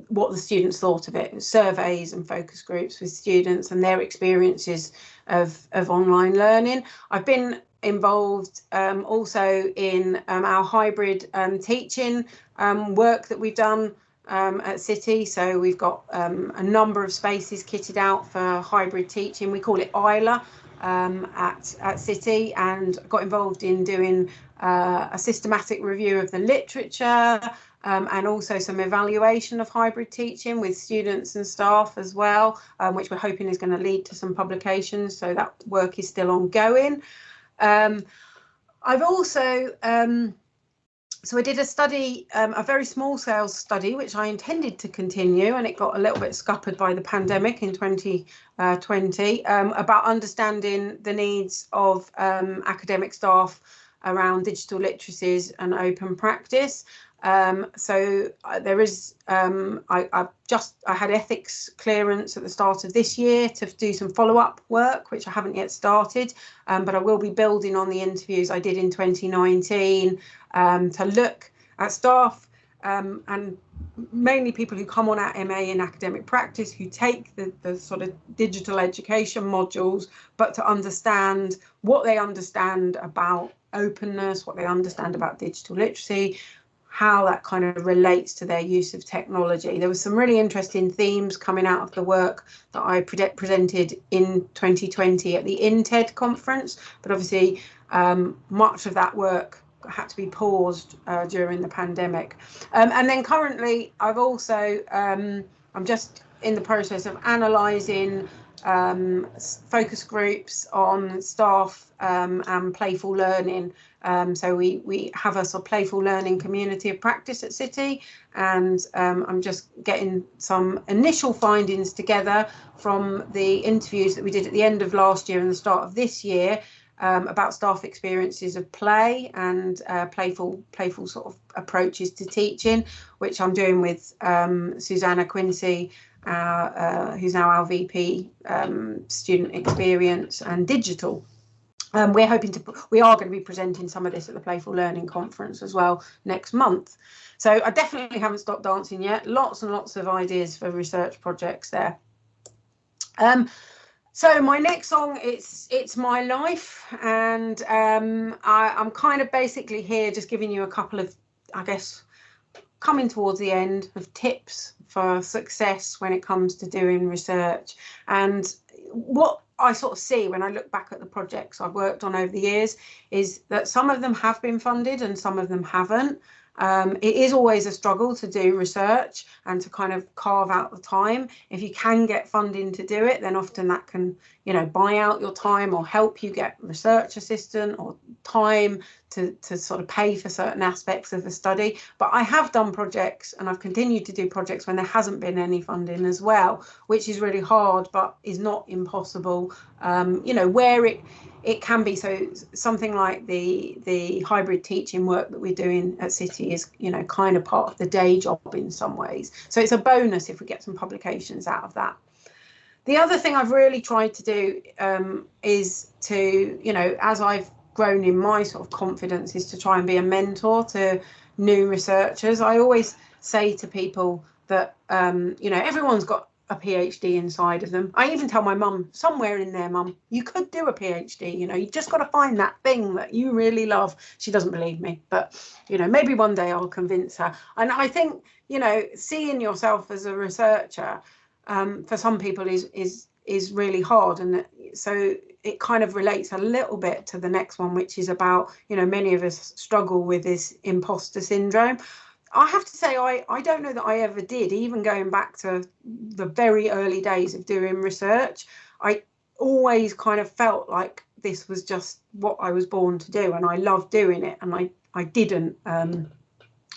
what the students thought of it, surveys and focus groups with students and their experiences of online learning. I've been involved also in our hybrid teaching work that we've done at City. So we've got a number of spaces kitted out for hybrid teaching. We call it ILA at City, and got involved in doing a systematic review of the literature and also some evaluation of hybrid teaching with students and staff as well, which we're hoping is going to lead to some publications. So that work is still ongoing. I've also so I did a study, a very small scale study, which I intended to continue, and it got a little bit scuppered by the pandemic in 2020, about understanding the needs of academic staff around digital literacies and open practice. So there is, I had ethics clearance at the start of this year to do some follow-up work, which I haven't yet started, but I will be building on the interviews I did in 2019 to look at staff and mainly people who come on our MA in academic practice, who take the sort of digital education modules, but to understand what they understand about openness, what they understand about digital literacy, how that kind of relates to their use of technology. There was some really interesting themes coming out of the work that I presented in 2020 at the INTED conference, but obviously much of that work had to be paused during the pandemic. And then currently I've also, I'm just in the process of analysing focus groups on staff and playful learning. So we have a sort of playful learning community of practice at City, and I'm just getting some initial findings together from the interviews that we did at the end of last year and the start of this year about staff experiences of play and playful sort of approaches to teaching, which I'm doing with Susanna Quincy, who's now our VP student experience and digital. We are going to be presenting some of this at the Playful Learning Conference as well next month. So I definitely haven't stopped dancing yet. Lots and lots of ideas for research projects there. So my next song, it's My Life, and I'm kind of basically here just giving you a couple of, I guess, coming towards the end, of tips for success when it comes to doing research. And what I sort of see when I look back at the projects I've worked on over the years is that some of them have been funded and some of them haven't. It is always a struggle to do research and to kind of carve out the time. If you can get funding to do it, then often that can, you know, buy out your time or help you get research assistant or time to sort of pay for certain aspects of the study. But I have done projects, and I've continued to do projects when there hasn't been any funding as well, which is really hard, but is not impossible. You know, where it can be. So something like the hybrid teaching work that we're doing at City is, you know, kind of part of the day job in some ways. So it's a bonus if we get some publications out of that. The other thing I've really tried to do is to, you know, as I've grown in my sort of confidence, is to try and be a mentor to new researchers. I always say to people that, you know, everyone's got a PhD inside of them. I even tell my mum, somewhere in there, mum, you could do a PhD, you know, you just got to find that thing that you really love. She doesn't believe me, but, you know, maybe one day I'll convince her. And I think, you know, seeing yourself as a researcher for some people is really hard. And so it kind of relates a little bit to the next one, which is about, you know, many of us struggle with this imposter syndrome. I have to say, I don't know that I ever did, even going back to the very early days of doing research. I always kind of felt like this was just what I was born to do, and I loved doing it. And I didn't,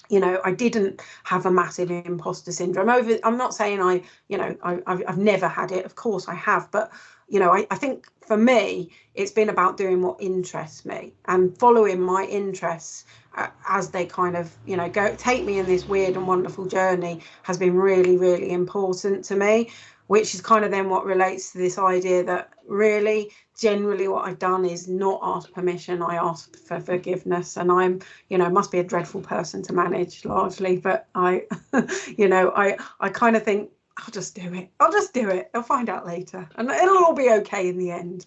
you know, I didn't have a massive imposter syndrome. I'm not saying I've never had it. Of course I have, but you know, I think for me, it's been about doing what interests me and following my interests as they kind of, you know, take me in this weird and wonderful journey has been really, really important to me, which is kind of then what relates to this idea that really generally what I've done is not ask permission. I ask for forgiveness, and I'm, you know, must be a dreadful person to manage largely, but I, you know, I kind of think, I'll just do it. I'll find out later, and it'll all be okay in the end.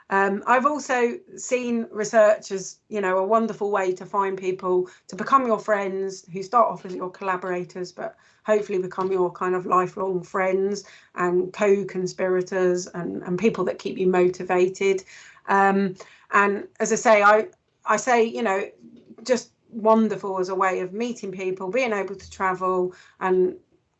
I've also seen research as, you know, a wonderful way to find people to become your friends, who start off as your collaborators, but hopefully become your kind of lifelong friends and co-conspirators and people that keep you motivated. And as I say, you know, just wonderful as a way of meeting people, being able to travel. And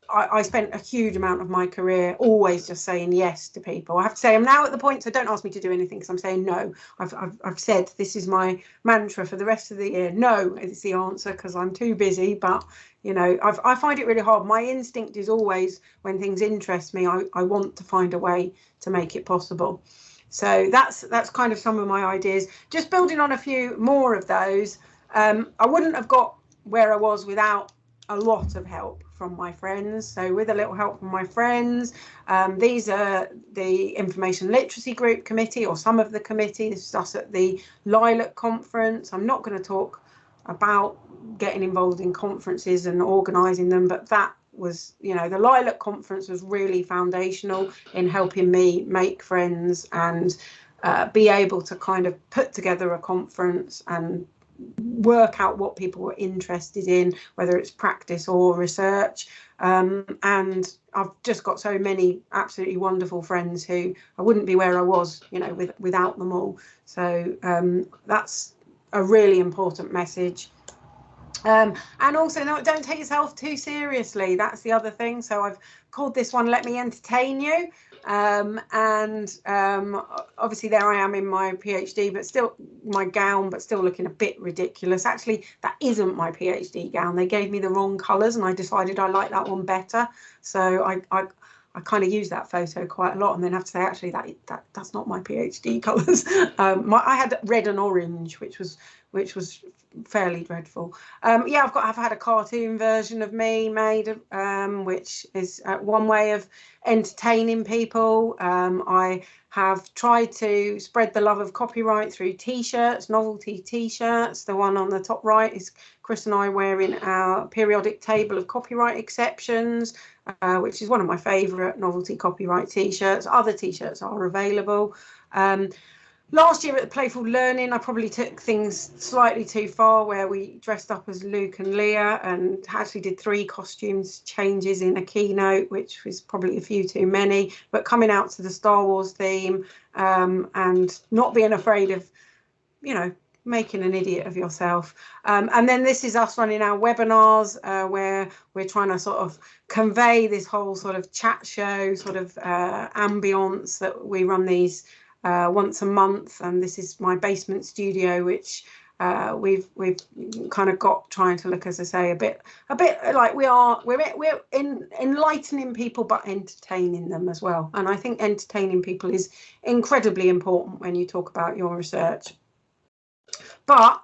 I spent a huge amount of my career always just saying yes to people. I have to say I'm now at the point, so don't ask me to do anything because I'm saying no. I've said this is my mantra for the rest of the year. No is the answer because I'm too busy. But, you know, I find it really hard. My instinct is always when things interest me, I want to find a way to make it possible. So that's kind of some of my ideas. Just building on a few more of those. I wouldn't have got where I was without a lot of help from my friends. So with a little help from my friends, these are the Information Literacy Group Committee, or some of the committee. This is us at the Lilac Conference. I'm not going to talk about getting involved in conferences and organising them, but that was, you know, the Lilac Conference was really foundational in helping me make friends and be able to kind of put together a conference and work out what people were interested in, whether it's practice or research. And I've just got so many absolutely wonderful friends who I wouldn't be where I was, you know, without them all. So that's a really important message. And also, no, don't take yourself too seriously. That's the other thing. So I've called this one "Let Me Entertain You." Obviously there I am in my PhD, but still my gown, but still looking a bit ridiculous. Actually, that isn't my PhD gown. They gave me the wrong colours and I decided I like that one better. So I kind of use that photo quite a lot and then have to say, actually, that's not my PhD colours. I had red and orange, which was fairly dreadful. Yeah, I've had a cartoon version of me made, which is one way of entertaining people. I have tried to spread the love of copyright through t-shirts, novelty t-shirts. The one on the top right is Chris and I wearing our periodic table of copyright exceptions, which is one of my favourite novelty copyright t-shirts. Other t-shirts are available. Last year at the Playful Learning, I probably took things slightly too far, where we dressed up as Luke and Leah and actually did 3 costumes changes in a keynote, which was probably a few too many, but coming out to the Star Wars theme and not being afraid of, you know, making an idiot of yourself. And then this is us running our webinars where we're trying to sort of convey this whole sort of chat show sort of ambience that we run these once a month. And this is my basement studio, which we've kind of got trying to look, as I say, a bit like we're enlightening people but entertaining them as well. And I think entertaining people is incredibly important when you talk about your research. But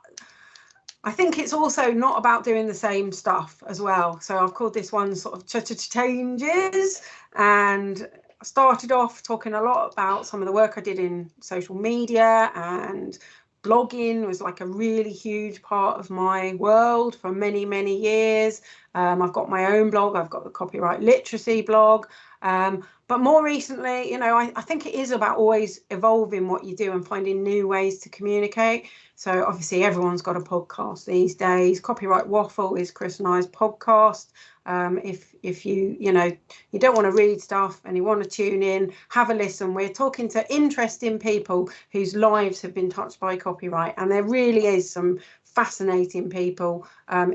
I think it's also not about doing the same stuff as well. So I've called this one sort of changes, and I started off talking a lot about some of the work I did in social media, and blogging was like a really huge part of my world for many, many years. I've got my own blog. I've got the copyright literacy blog. But more recently, you know, I think it is about always evolving what you do and finding new ways to communicate. So obviously everyone's got a podcast these days. Copyright Waffle is Chris and I's podcast. If you know, you don't want to read stuff and you want to tune in, have a listen. We're talking to interesting people whose lives have been touched by copyright, and there really is some fascinating people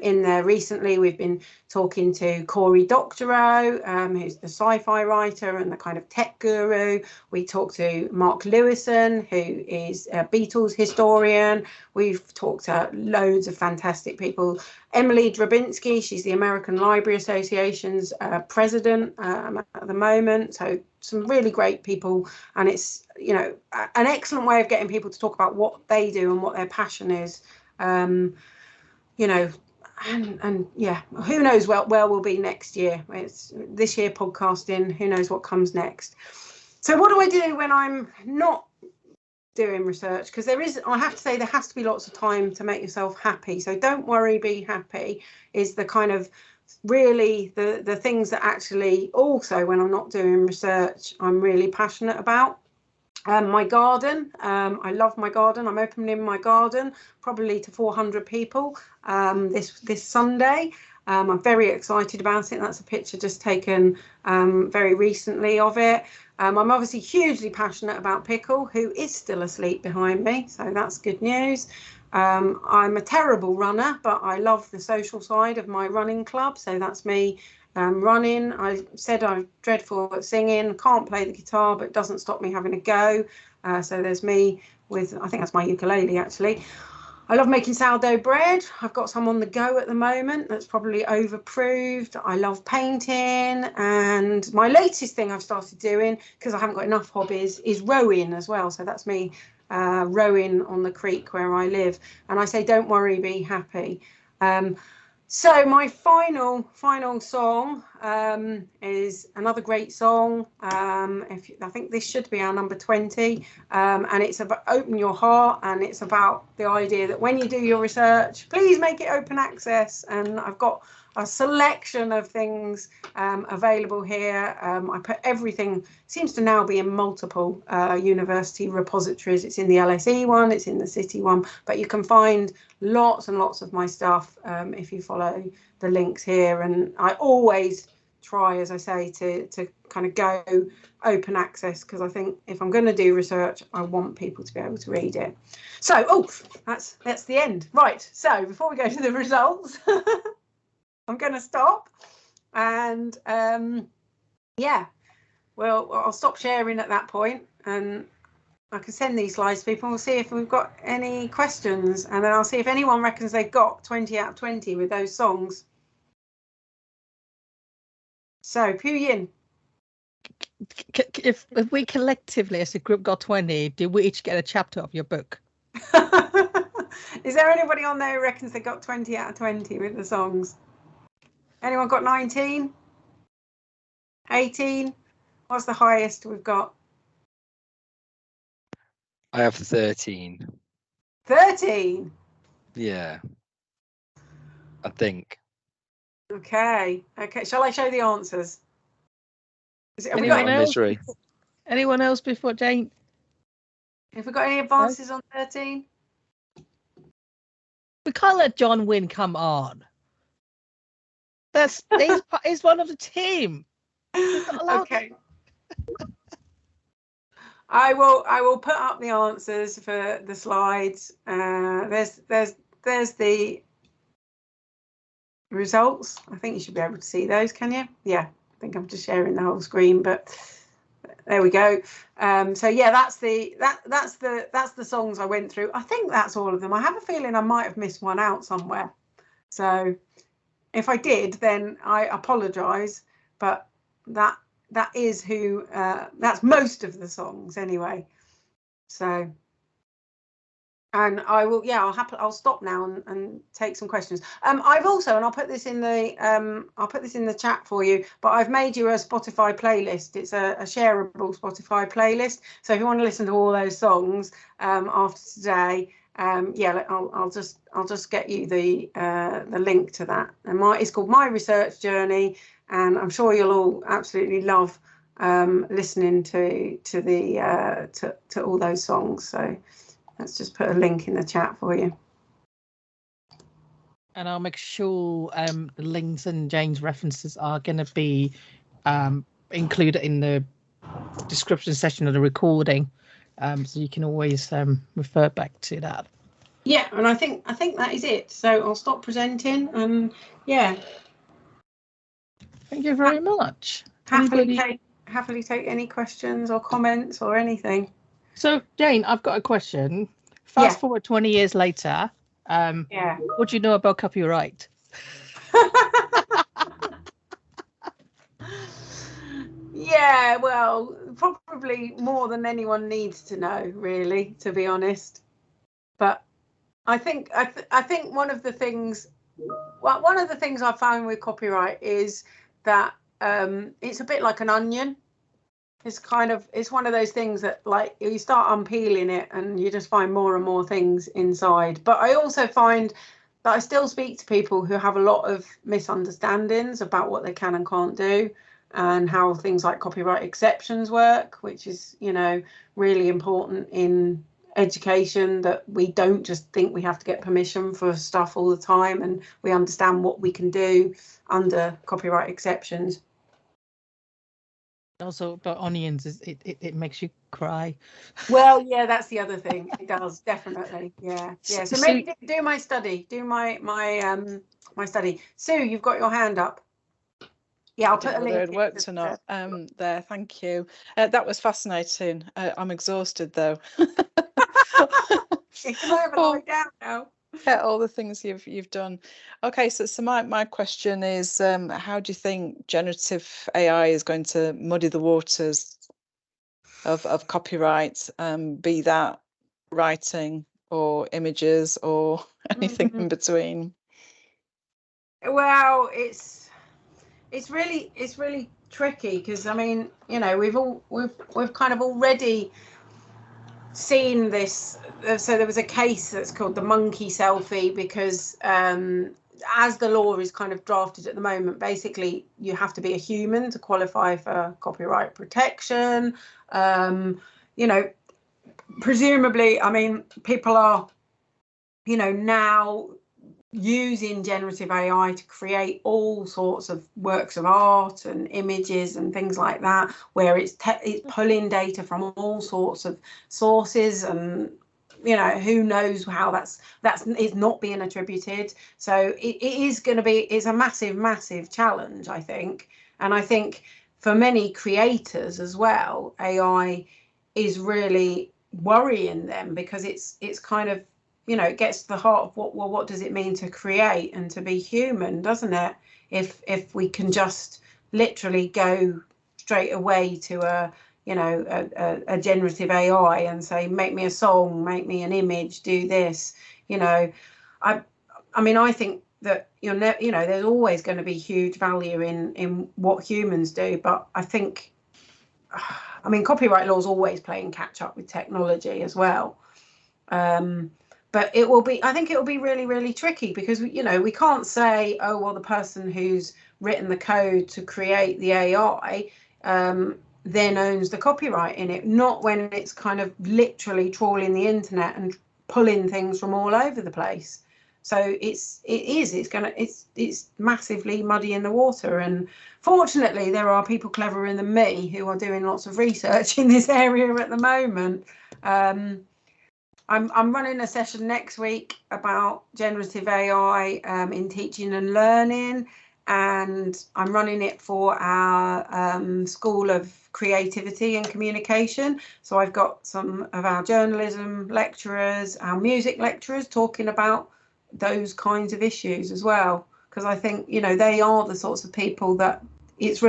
in there. Recently we've been talking to Doctoral, who's the sci-fi writer and the kind of tech guru. We talked to Mark Lewison, who is a Beatles historian. We've talked to loads of fantastic people. Emily Drabinski, she's the American Library Association's president at the moment. So some really great people, and it's, you know, an excellent way of getting people to talk about what they do and what their passion is. You know, and yeah, who knows where we'll be next year. It's this year podcasting, who knows what comes next. So what do I do when I'm not doing research? Because I have to say, there has to be lots of time to make yourself happy. So don't worry, be happy is the kind of really the things that actually also, when I'm not doing research, I'm really passionate about. My garden, I love my garden. I'm opening my garden probably to 400 people this Sunday. I'm very excited about it. That's a picture just taken very recently of it. I'm obviously hugely passionate about Pickle, who is still asleep behind me, so that's good news. I'm a terrible runner, but I love the social side of my running club, so that's me running. I said I'm dreadful at singing, can't play the guitar, but it doesn't stop me having a go. So there's me with, I think that's my ukulele actually. I love making sourdough bread. I've got some on the go at the moment that's probably overproved. I love painting, and my latest thing I've started doing, because I haven't got enough hobbies, is rowing as well. So that's me rowing on the creek where I live. And I say, don't worry, be happy. So my final song is another great song. I think this should be our number 20, and it's about open your heart, and it's about the idea that when you do your research, please make it open access. And I've got a selection of things available here. I put everything, seems to now be in multiple university repositories. It's in the LSE one, it's in the City one, but you can find lots and lots of my stuff if you follow the links here. And I always try, as I say, to kind of go open access, because I think if I'm going to do research, I want people to be able to read it. So, that's the end. Right, so before we go to the results, I'm going to stop, and yeah, well, I'll stop sharing at that point, and I can send these slides to people. We'll see if we've got any questions, and then I'll see if anyone reckons they've got 20 out of 20 with those songs. So, Pu-Yin.
If we collectively as a group got 20, did we each get a chapter of your book?
Is there anybody on there who reckons they got 20 out of 20 with the songs? Anyone got 19? 18? What's the highest we've got?
I have 13.
13?
Yeah, I think.
Okay. Shall I show the answers?
Anyone else? Anyone else before Jane?
Have we got any advances on 13?
We can't let John win. Come on. He's one of the team.
Okay. I will put up the answers for the slides. There's the results. I think you should be able to see those, can you? Yeah, I think I'm just sharing the whole screen, but there we go. So yeah, that's the songs I went through. I think that's all of them. I have a feeling I might have missed one out somewhere. So if I did, then I apologise, but that is who that's most of the songs anyway. So, and I will, yeah, I'll stop now and take some questions. I've also, and I'll put this in the chat for you, but I've made you a Spotify playlist. It's a shareable Spotify playlist. So if you want to listen to all those songs after today, yeah, I'll just get you the link to that. And it's called My Research Journey, and I'm sure you'll all absolutely love listening to all those songs. So let's just put a link in the chat for you.
And I'll make sure the links and Jane's references are going to be included in the description section of the recording, so you can always refer back to that.
Yeah, and I think that is it. So I'll stop presenting, and yeah.
Thank you very much.
Happily take any questions or comments or anything.
So Jane, I've got a question. Fast forward 20 years later.
Yeah.
What do you know about copyright?
Yeah, well, probably more than anyone needs to know, really, to be honest. But I think one of the things I found with copyright is that it's a bit like an onion. It's one of those things that, like, you start unpeeling it and you just find more and more things inside. But I also find that I still speak to people who have a lot of misunderstandings about what they can and can't do, and how things like copyright exceptions work, which is, you know, really important in education, that we don't just think we have to get permission for stuff all the time, and we understand what we can do under copyright exceptions.
Also about onions, it makes you cry.
Well, yeah, that's the other thing. It does, definitely. Yeah. So maybe do my study. Do my study. Sue, you've got your hand up. Yeah, I'll put a link.
Whether it worked or not. There, thank you. That was fascinating. I'm exhausted though.
You can have a lie down now.
Yeah, all the things you've done. Okay, so my question is, how do you think generative AI is going to muddy the waters of copyright, be that writing or images or anything in between?
Well, it's really tricky, because I mean, you know, we've kind of already seen this. So there was a case that's called the monkey selfie, because as the law is kind of drafted at the moment, basically you have to be a human to qualify for copyright protection. You know, presumably, I mean, people are, you know, now using generative AI to create all sorts of works of art and images and things like that, where it's pulling data from all sorts of sources, and, you know, who knows how that's not being attributed. So it's a massive challenge, I think. And I think for many creators as well, AI is really worrying them, because it's kind of, you know, it gets to the heart of what does it mean to create and to be human, doesn't it? If we can just literally go straight away to a generative AI and say, make me a song, make me an image, do this, you know. I mean, I think that, you know, there's always going to be huge value in what humans do, but I think, I mean, copyright law is always playing catch up with technology as well. But I think it will be really, really tricky, because, you know, we can't say, oh, well, the person who's written the code to create the AI then owns the copyright in it. Not when it's kind of literally trawling the internet and pulling things from all over the place. So it's massively muddying the water. And fortunately, there are people cleverer than me who are doing lots of research in this area at the moment. I'm running a session next week about generative AI in teaching and learning, and I'm running it for our School of Creativity and Communication. So I've got some of our journalism lecturers, our music lecturers, talking about those kinds of issues as well, because I think, you know, they are the sorts of people that it's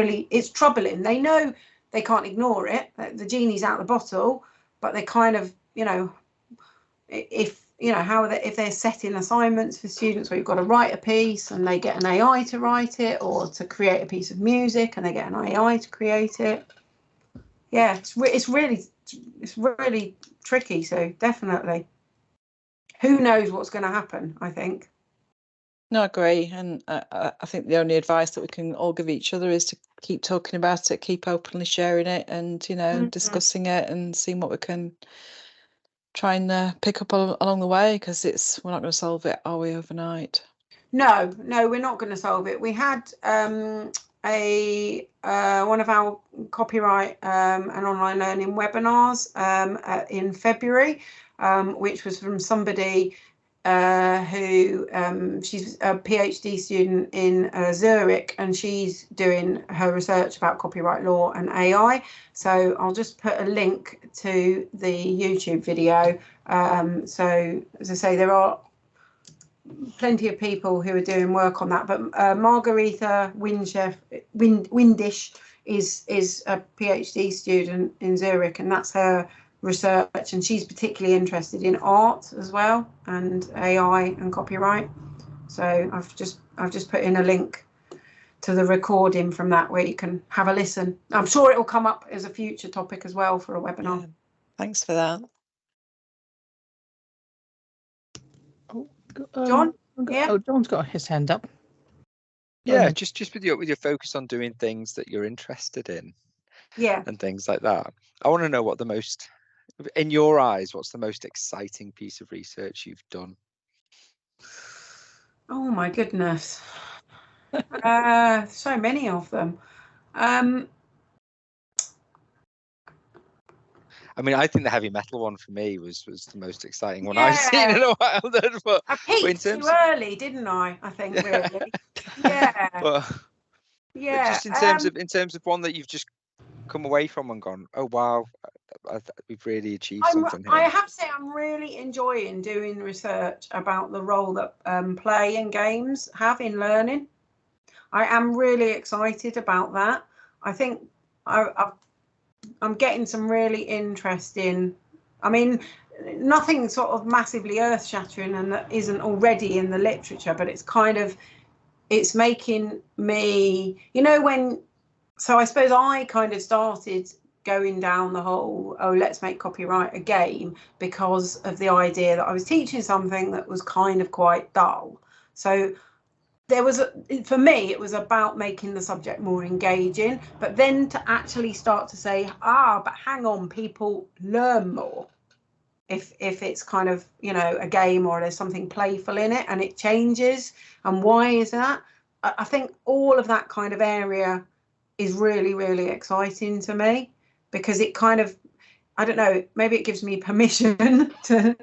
troubling. They know they can't ignore it, the genie's out of the bottle, but they kind of, you know, if they're setting assignments for students where you've got to write a piece and they get an AI to write it, or to create a piece of music and they get an AI to create it. Yeah, it's really tricky. So definitely. who knows what's going to happen, I think.
No, I agree. And I think the only advice that we can all give each other is to keep talking about it, keep openly sharing it, and, you know, discussing it and seeing what we can try and pick up along the way, because we're not going to solve it, are we, overnight?
No, we're not going to solve it. We had one of our copyright and online learning webinars in February, which was from somebody who she's a PhD student in Zurich, and she's doing her research about copyright law and AI. So I'll just put a link to the YouTube video. So as I say, there are plenty of people who are doing work on that, but Margarita Windisch is a PhD student in Zurich, and that's her research, and she's particularly interested in art as well, and AI and copyright. So I've just put in a link to the recording from that where you can have a listen. I'm sure it will come up as a future topic as well for a webinar.
Yeah. Thanks for that.
John? Yeah.
Oh, John's got his hand up.
Yeah, just with your focus on doing things that you're interested in.
Yeah.
And things like that. I want to know what in your eyes, what's the most exciting piece of research you've done?
Oh my goodness. So many of them.
I mean, I think the heavy metal one for me was the most exciting one I've seen in a while. But
I peaked too early, didn't I? I think really. Yeah.
But just in terms of one that you've just come away from and gone, oh wow, we've really achieved something here.
I have to say I'm really enjoying doing research about the role that play and games have in learning. I am really excited about that. I think I'm getting some really interesting, I mean, nothing sort of massively earth-shattering and that isn't already in the literature, but it's making me, you know, so I suppose I kind of started going down the whole, let's make copyright a game, because of the idea that I was teaching something that was kind of quite dull. So for me, it was about making the subject more engaging, but then to actually start to say, but hang on, people learn more if it's kind of, you know, a game or there's something playful in it and it changes. And why is that? I think all of that kind of area is really, really exciting to me, because it kind of, I don't know, maybe it gives me permission to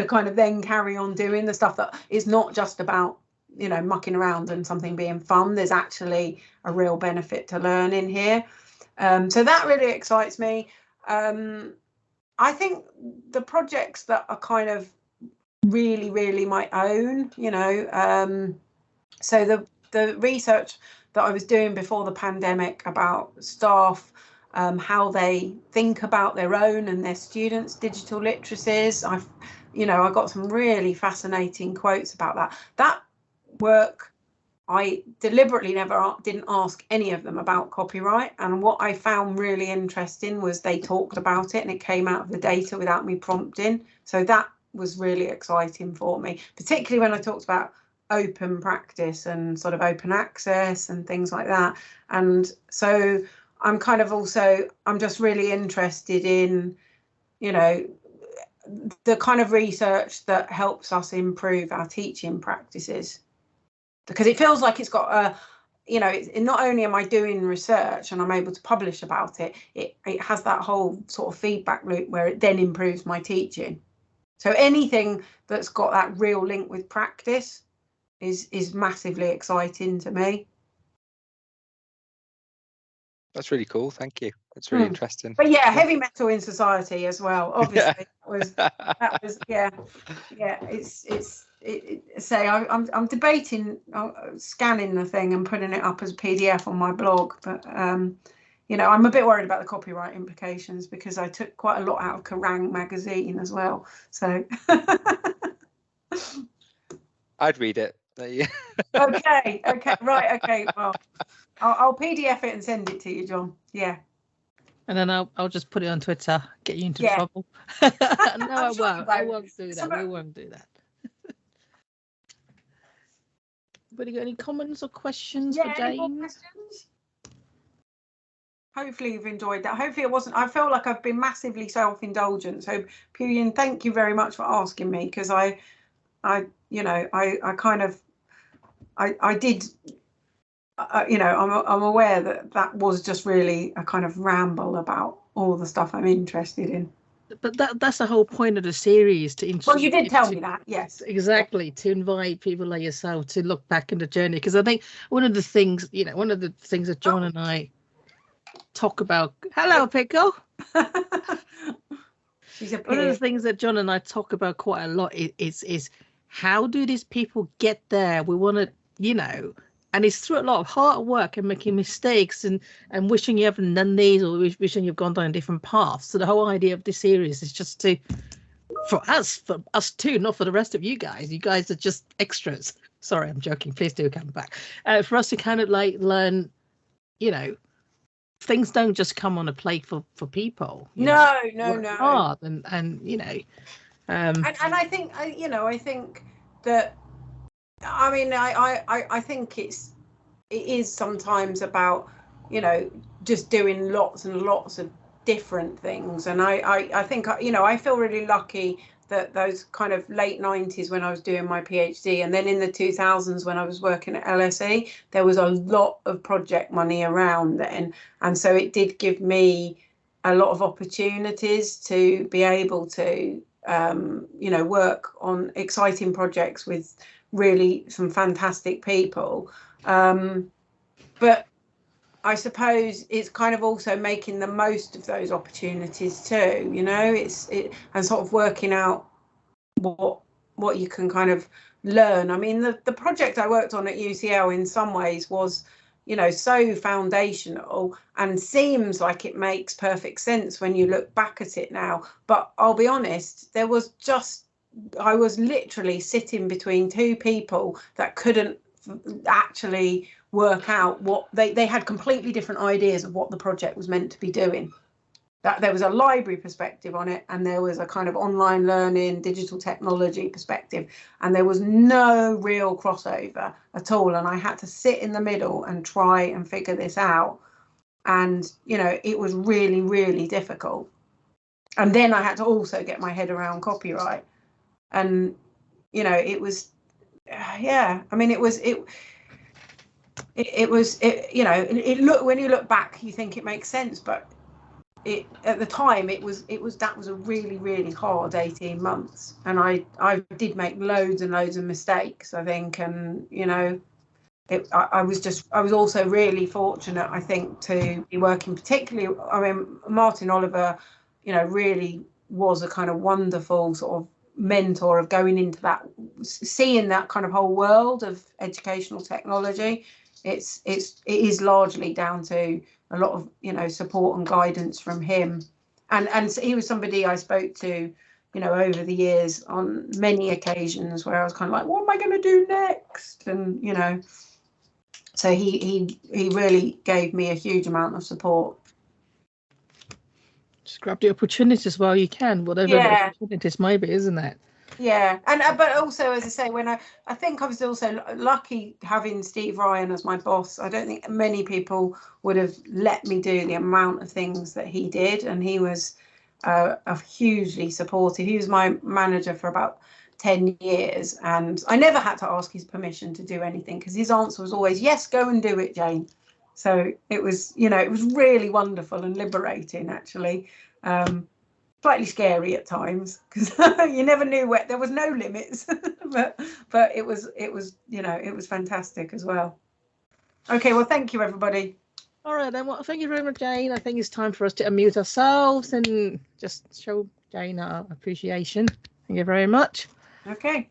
kind of then carry on doing the stuff that is not just about, you know, mucking around and something being fun. There's actually a real benefit to learning here. So that really excites me. I think the projects that are kind of really, really my own, you know, so the research that I was doing before the pandemic about staff, how they think about their own and their students' digital literacies. I got some really fascinating quotes about that. That work, I deliberately didn't ask any of them about copyright, and what I found really interesting was they talked about it and it came out of the data without me prompting. So that was really exciting for me, particularly when I talked about open practice and sort of open access and things like that. And so I'm just really interested in, you know, the kind of research that helps us improve our teaching practices, because it feels like it's got a, you know, not only am I doing research and I'm able to publish about it, it has that whole sort of feedback loop where it then improves my teaching. So anything that's got that real link with practice is massively exciting to me.
That's really cool. Thank you. That's really interesting.
But yeah, heavy metal in society as well. Obviously, that was yeah. I'm debating scanning the thing and putting it up as a PDF on my blog, but you know, I'm a bit worried about the copyright implications because I took quite a lot out of Kerrang magazine as well. So
I'd read it.
Okay, right, okay. Well, I'll PDF it and send it to you, John. Yeah.
And then I'll just put it on Twitter, get you into trouble. No, I won't. I won't do that. We won't do that. Anybody got any comments or questions
Yeah,
for
any more
Jane?
questions? Hopefully you've enjoyed that. Hopefully it wasn't, I feel like I've been massively self-indulgent. So Puyin, thank you very much for asking me, because I did, I'm aware that was just really a kind of ramble about all the stuff I'm interested in.
But that's the whole point of the series, to
Well, you did tell me that, yes.
Exactly, to invite people like yourself to look back in the journey, because I think one of the things that John and I talk about. Hello, Pickle. One of the things that John and I talk about quite a lot is how do these people get there? We want to, and it's through a lot of hard work and making mistakes and wishing you haven't done these, or wishing you've gone down different paths. So the whole idea of this series is just for us too, not for the rest of you guys. You guys are just extras. Sorry, I'm joking. Please do come back. For us to kind of like learn, things don't just come on a plate for people.
No.
Hard and
and I think I think that, I mean, I think it is sometimes about just doing lots and lots of different things, and I think I feel really lucky that those kind of late 90s when I was doing my PhD, and then in the 2000s when I was working at LSE, there was a lot of project money around then, and so it did give me a lot of opportunities to be able to work on exciting projects with really some fantastic people, but I suppose it's kind of also making the most of those opportunities too, and sort of working out what you can kind of learn. I mean, the project I worked on at UCL in some ways was, so foundational and seems like it makes perfect sense when you look back at it now. But I'll be honest, I was literally sitting between two people that couldn't actually work out what they had completely different ideas of what the project was meant to be doing. That there was a library perspective on it, and there was a kind of online learning, digital technology perspective, and there was no real crossover at all. And I had to sit in the middle and try and figure this out. And, it was really, really difficult. And then I had to also get my head around copyright. And, it was, I mean, when you look back, you think it makes sense, but at the time that was a really, really hard 18 months, and I did make loads and loads of mistakes, I think, and I was also really fortunate, I think, to be working particularly, I mean, Martin Oliver, really was a kind of wonderful sort of mentor of going into that, seeing that kind of whole world of educational technology. It is largely down to a lot of support and guidance from him, and he was somebody I spoke to over the years on many occasions where I was kind of like, what am I going to do next? And so he really gave me a huge amount of support.
Just grab the opportunities while you can, whatever the opportunities might be, isn't it?
Yeah, and but also, as I say, when I think I was also lucky having Steve Ryan as my boss. I don't think many people would have let me do the amount of things that he did, and he was a hugely supportive. He was my manager for about 10 years, and I never had to ask his permission to do anything, because his answer was always, yes, go and do it, Jane. So it was, it was really wonderful and liberating, actually. Slightly scary at times, because you never knew where, there was no limits, but it was it was fantastic as well. Okay, well, thank you, everybody.
All right, then. Well, thank you very much, Jane. I think it's time for us to unmute ourselves and just show Jane our appreciation. Thank you very much.
Okay.